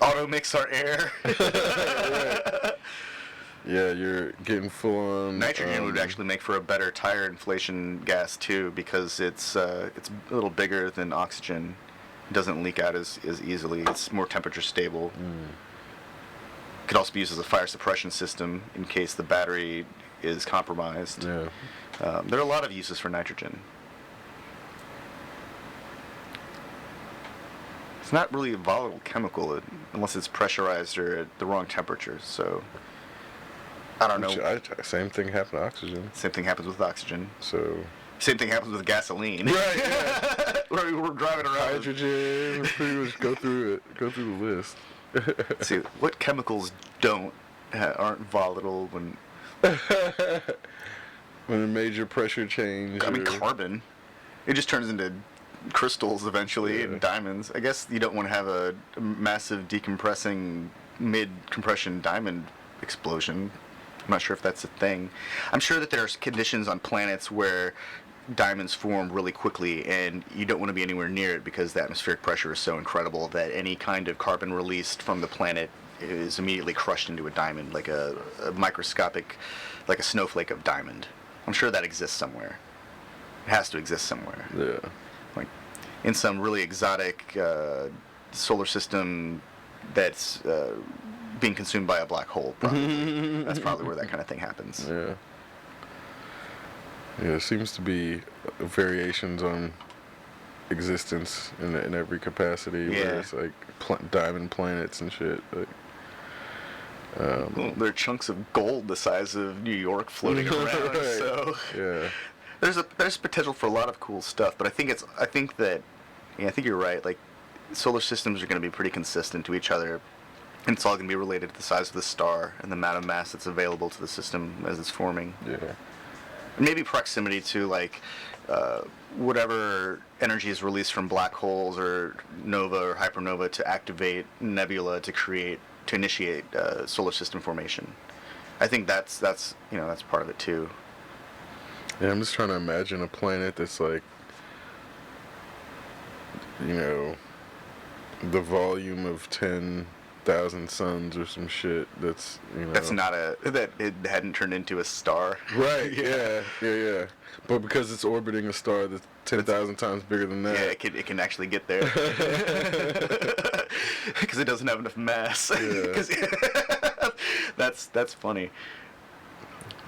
auto-mix our air. Right. Yeah, you're getting full on... Nitrogen would actually make for a better tire inflation gas, too, because it's a little bigger than oxygen. It doesn't leak out as easily. It's more temperature stable. It could also be used as a fire suppression system in case the battery is compromised. Yeah. There are a lot of uses for nitrogen. It's not really a volatile chemical unless it's pressurized or at the wrong temperature, so... I don't know. Same thing happened to oxygen. Same thing happens with oxygen. So. Same thing happens with gasoline. Right. Yeah. We're driving around. Hydrogen. Pretty much go through it. Go through the list. See, what chemicals aren't volatile when a major pressure change. I mean, carbon. It just turns into crystals eventually and diamonds. I guess you don't want to have a massive decompressing mid-compression diamond explosion. I'm not sure if that's a thing. I'm sure that there's conditions on planets where diamonds form really quickly and you don't want to be anywhere near it because the atmospheric pressure is so incredible that any kind of carbon released from the planet is immediately crushed into a diamond, like a microscopic, like a snowflake of diamond. I'm sure that exists somewhere. It has to exist somewhere. Yeah. Like in some really exotic solar system that's being consumed by a black hole, probably. That's probably where that kind of thing happens. Yeah. Yeah, it seems to be variations on existence in every capacity. Yeah. Where it's like diamond planets and shit. Like, well, there are chunks of gold the size of New York floating around. Right. So yeah. there's potential for a lot of cool stuff. But I think you're right. Like solar systems are going to be pretty consistent to each other. And it's all going to be related to the size of the star and the amount of mass that's available to the system as it's forming. Yeah. Maybe proximity to like whatever energy is released from black holes or nova or hypernova to activate nebula to initiate solar system formation. I think that's part of it too. Yeah, I'm just trying to imagine a planet that's like, the volume of 10,000 suns or some shit. That's that it hadn't turned into a star. Right. Yeah. But because it's orbiting a star that's 10,000 times bigger than that. Yeah, it can actually get there because it doesn't have enough mass. Yeah. That's funny.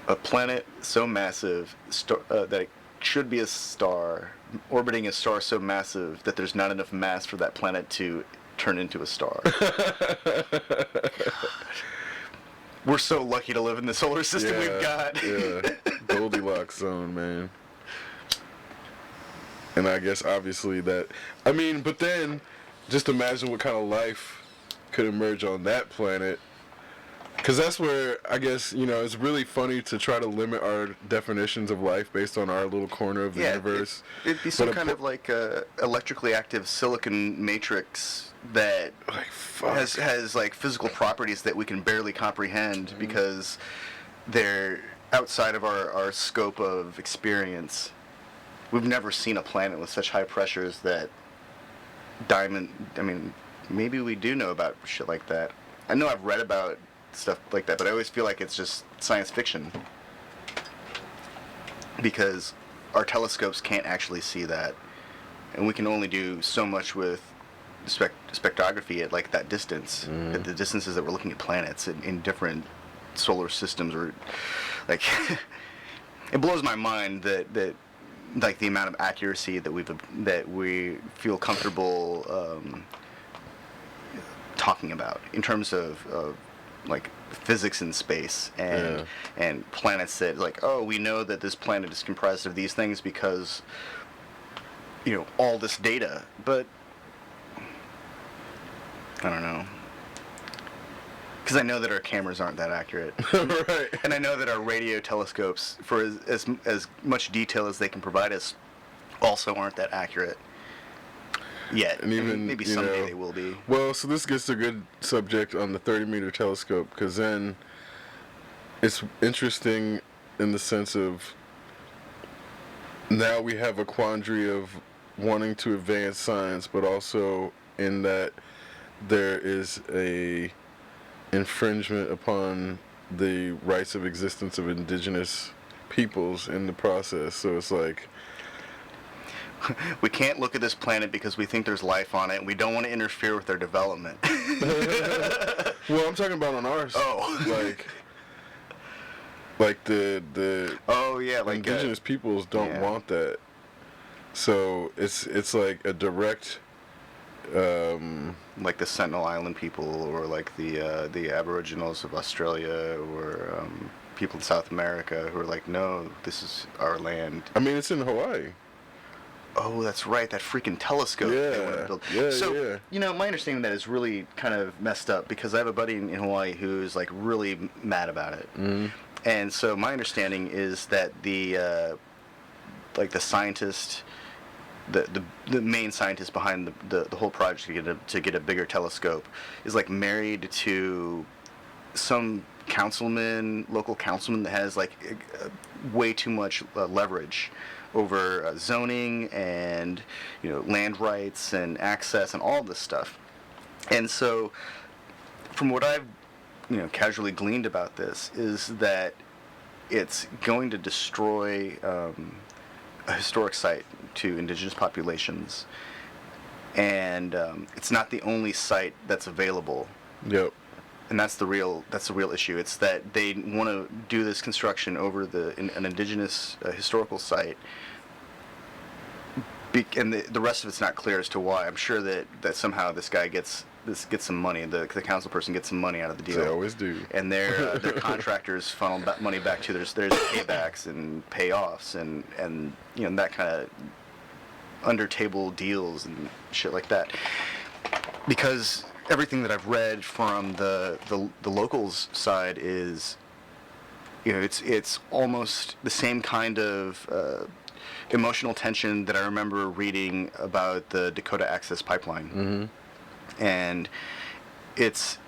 A planet so massive that it should be a star, orbiting a star so massive that there's not enough mass for that planet to turn into a star. We're so lucky to live in the solar system we've got. Yeah, Goldilocks zone, man. And I guess obviously but then just imagine what kind of life could emerge on that planet. Because that's where, I guess, it's really funny to try to limit our definitions of life based on our little corner of the universe. It'd be some kind of like electrically active silicon matrix that has like physical properties that we can barely comprehend because they're outside of our scope of experience. We've never seen a planet with such high pressures that maybe we do know about shit like that. I know I've read about stuff like that, but I always feel like it's just science fiction because our telescopes can't actually see that, and we can only do so much with spectrography at like that distance, at the distances that we're looking at planets in different solar systems. Or like it blows my mind that like the amount of accuracy that we feel comfortable talking about in terms of like physics in space and planets that like, oh, we know that this planet is comprised of these things because all this data, but I don't know. Because I know that our cameras aren't that accurate. Right. And I know that our radio telescopes, for as much detail as they can provide us, also aren't that accurate yet. And even, maybe someday they will be. Well, so this gets to a good subject on the 30-meter telescope, because then it's interesting in the sense of now we have a quandary of wanting to advance science, but also in that there is a infringement upon the rights of existence of indigenous peoples in the process. So it's like, we can't look at this planet because we think there's life on it, and we don't want to interfere with their development. well, I'm talking about on ours. Oh. like the oh yeah, like indigenous peoples don't want that. So it's like a direct like the Sentinel Island people, or like the Aboriginals of Australia, or people in South America who are like, no, this is our land. I mean, it's in Hawaii. Oh, that's right, that freaking telescope they want to build. So, my understanding of that is really kind of messed up, because I have a buddy in Hawaii who's like really mad about it. Mm-hmm. And so my understanding is that the scientist, the main scientist behind the whole project to get a bigger telescope is like married to some local councilman that has like way too much leverage over zoning and land rights and access and all this stuff. And so from what I've casually gleaned about this is that it's going to destroy a historic site to indigenous populations, and it's not the only site that's available. Yep. And that's the real issue. It's that they want to do this construction over an indigenous historical site, and the rest of it's not clear as to why. I'm sure that somehow this guy gets some money. The council person gets some money out of the deal. They always do. And their contractors funnel money back to there's paybacks and payoffs and that kind of under table deals and shit like that. Because everything that I've read from the locals side is, it's almost the same kind of emotional tension that I remember reading about the Dakota Access Pipeline. Mm-hmm. And it's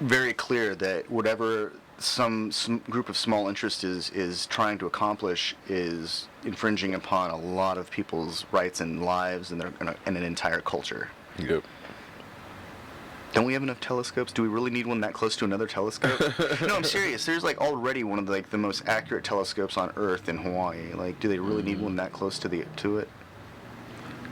very clear that whatever some group of small interest is trying to accomplish is infringing upon a lot of people's rights and lives and an entire culture. Yep. Don't we have enough telescopes? Do we really need one that close to another telescope? No, I'm serious. There's like already one of the most accurate telescopes on Earth in Hawaii. Like, do they really need one that close to it?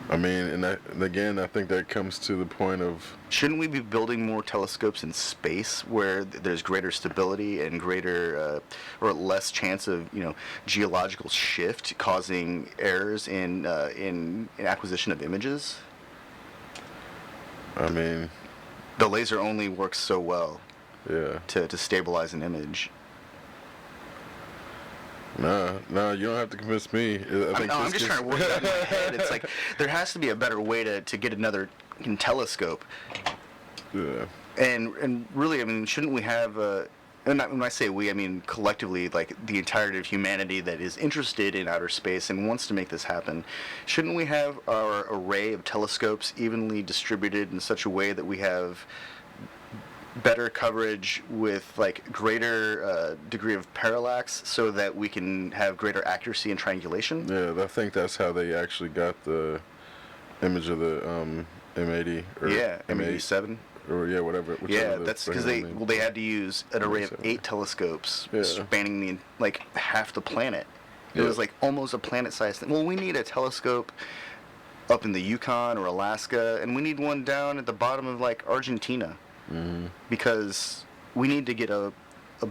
I mean, and again, I think that comes to the point of, shouldn't we be building more telescopes in space where there's greater stability and greater or less chance of geological shift causing errors in acquisition of images? I mean, the laser only works so well. Yeah. To stabilize an image. Nah, you don't have to convince me. I'm just trying to work it out in my head. It's like there has to be a better way to get another telescope. Yeah. And really, I mean, shouldn't we have and when I say we, I mean collectively, like the entirety of humanity that is interested in outer space and wants to make this happen, shouldn't we have our array of telescopes evenly distributed in such a way that we have better coverage with like greater degree of parallax so that we can have greater accuracy and triangulation? Yeah, I think that's how they actually got the image of the M80 or M87 or whatever. Yeah, that's because they had to use an array of 8 telescopes spanning like half the planet. It was like almost a planet-sized thing. Well, we need a telescope up in the Yukon or Alaska, and we need one down at the bottom of like Argentina. Mm-hmm. Because we need to get a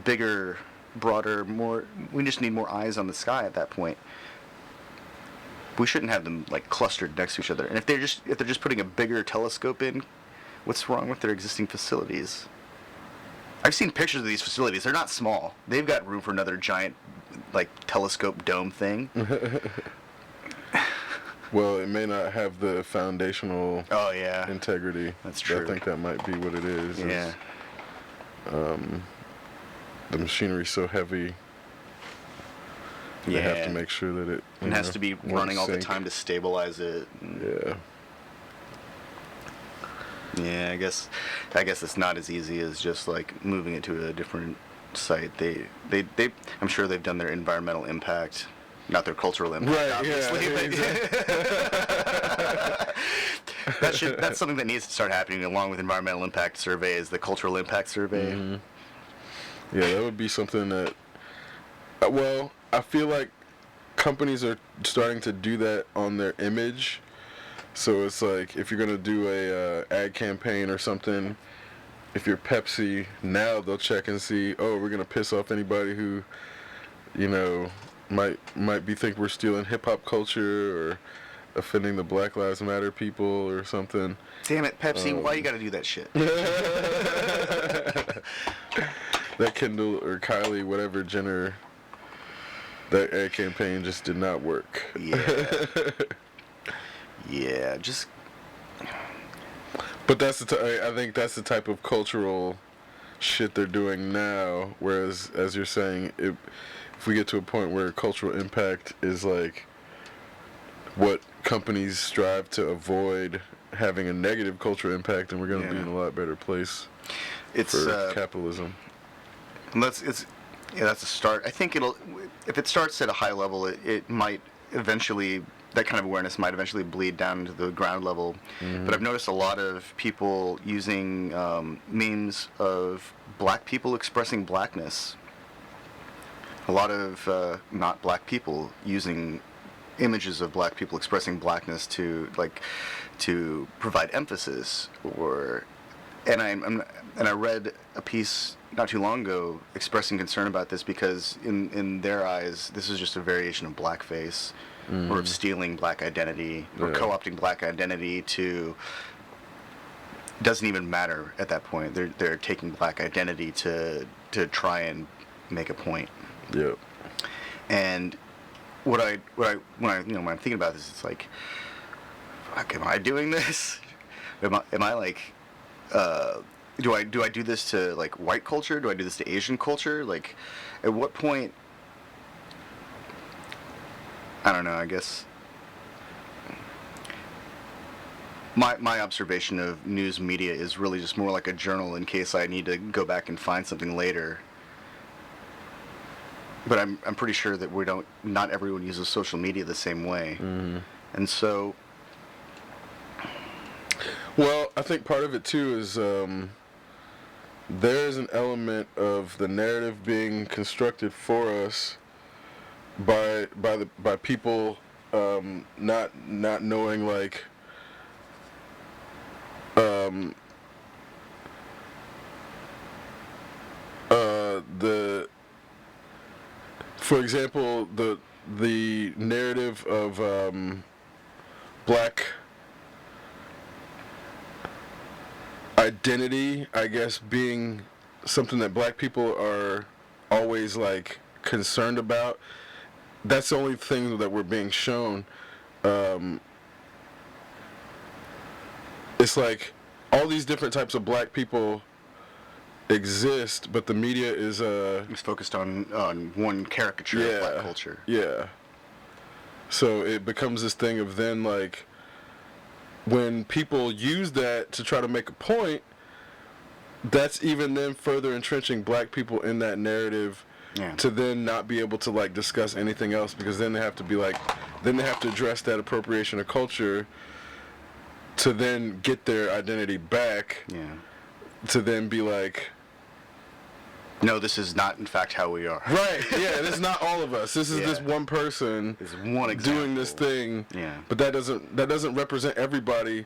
bigger, broader, more. We just need more eyes on the sky at that point. We shouldn't have them like clustered next to each other. And if they're just putting a bigger telescope in, what's wrong with their existing facilities? I've seen pictures of these facilities. They're not small. They've got room for another giant, like, telescope dome thing. Well, it may not have the foundational Oh yeah, integrity. That's true. I think that might be what it is. Yeah. The machinery's so heavy. Yeah. They have to make sure that it has to be won't running all the sink. time to stabilize it. Yeah. Yeah, I guess it's not as easy as just like moving it to a different site. I'm sure they've done their environmental impact, not their cultural impact, Right, obviously. yeah, But that's something that needs to start happening along with environmental impact surveys, the cultural impact survey. Mm-hmm. Yeah, that would be something that. Well, I feel like companies are starting to do that on their image. So it's like if you're gonna do a ad campaign or something, if you're Pepsi, now they'll check and see. Oh, we're gonna piss off anybody who, might think we're stealing hip hop culture or offending the Black Lives Matter people or something. Damn it, Pepsi! Why you gotta do that shit? That Kendall or Kylie, whatever Jenner, that ad campaign just did not work. Yeah. Yeah, just. But I think that's the type of cultural shit they're doing now. Whereas, as you're saying, if we get to a point where cultural impact is like what companies strive to avoid having a negative cultural impact, then we're going to be in a lot better place for capitalism. That's a start. I think if it starts at a high level, it might eventually. That kind of awareness might eventually bleed down to the ground level. Mm-hmm. But I've noticed a lot of people using memes of black people expressing blackness. A lot of not black people using images of black people expressing blackness to provide emphasis. And I read a piece not too long ago expressing concern about this because in their eyes this is just a variation of blackface. Mm. Or of stealing black identity, or co-opting black identity to doesn't even matter at that point. They're taking black identity to try and make a point. Yep. And when I'm thinking about this, it's like, fuck, am I doing this? Am I like, do I do this to like white culture? Do I do this to Asian culture? Like, at what point? I don't know, I guess my observation of news media is really just more like a journal in case I need to go back and find something later. But I'm pretty sure that not everyone uses social media the same way. Mm-hmm. And so... Well, I think part of it too is there's an element of the narrative being constructed for us by people not knowing like for example the narrative of black identity, I guess, being something that black people are always like concerned about. That's the only thing that we're being shown. It's like all these different types of black people exist, but the media is it's focused on one caricature of black culture. Yeah. So it becomes this thing of then like when people use that to try to make a point, that's even then further entrenching black people in that narrative. Yeah. To then not be able to like discuss anything else because then they have to be like, then they have to address that appropriation of culture to then get their identity back. Yeah. To then be like, no, this is not in fact how we are. Right. Yeah. This is not all of us. This is this one person. This one example. Doing this thing. Yeah. But that doesn't represent everybody.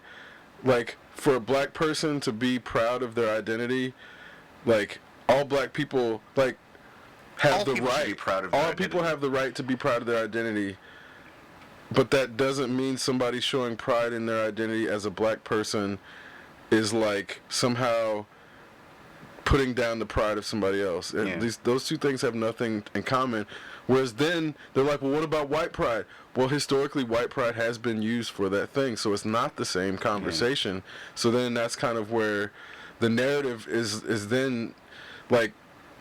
Like for a black person to be proud of their identity, like all black people like. Have All the people right. should be proud of all their people identity. Have the right to be proud of their identity, But that doesn't mean somebody showing pride in their identity as a black person is like somehow putting down the pride of somebody else. Yeah. Those two things have nothing in common. Whereas then they're like, well, what about white pride? Well, historically, white pride has been used for that thing, so it's not the same conversation. Yeah. So then that's kind of where the narrative is then like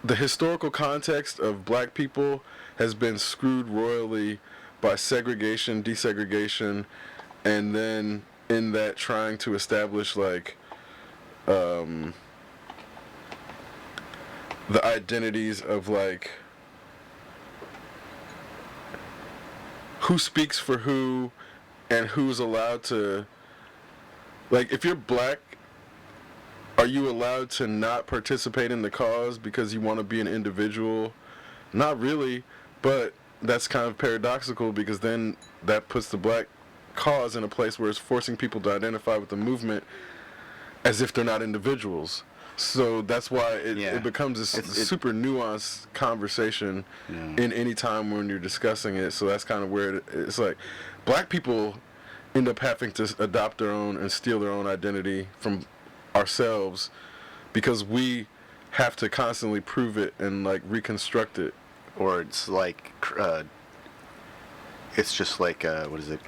the historical context of black people has been screwed royally by segregation, desegregation, and then in that trying to establish like the identities of like who speaks for who and who's allowed to, like, if you're black, are you allowed to not participate in the cause because you want to be an individual? Not really, but that's kind of paradoxical because then that puts the black cause in a place where it's forcing people to identify with the movement as if they're not individuals. So that's why it becomes this super nuanced conversation in any time when you're discussing it. So that's kind of where it's like black people end up having to adopt their own and steal their own identity from ourselves because we have to constantly prove it and like reconstruct it. Or it's like it's just like what is it?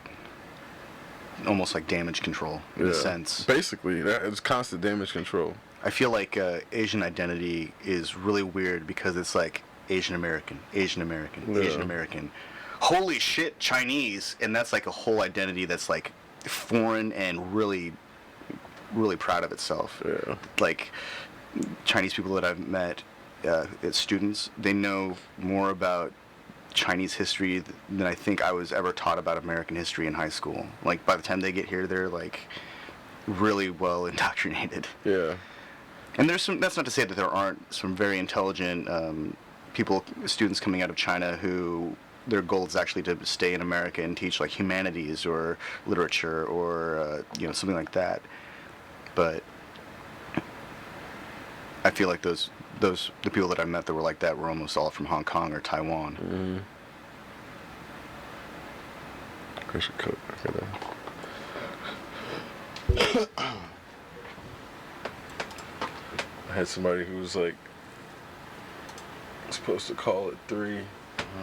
Almost like damage control in a sense. Basically, it's constant damage control. I feel like Asian identity is really weird because it's like Asian American, Asian American, Asian American. Holy shit, Chinese, and that's like a whole identity that's like foreign and really, really proud of itself. Yeah. Like Chinese people that I've met as students, they know more about Chinese history than I think I was ever taught about American history in high school. Like by the time they get here, they're like really well indoctrinated. Yeah. And there's some. That's not to say that there aren't some very intelligent students coming out of China who their goal is actually to stay in America and teach like humanities or literature or something like that. But I feel like the people that I met that were like that were almost all from Hong Kong or Taiwan. I should cook. I had somebody who was like supposed to call at 3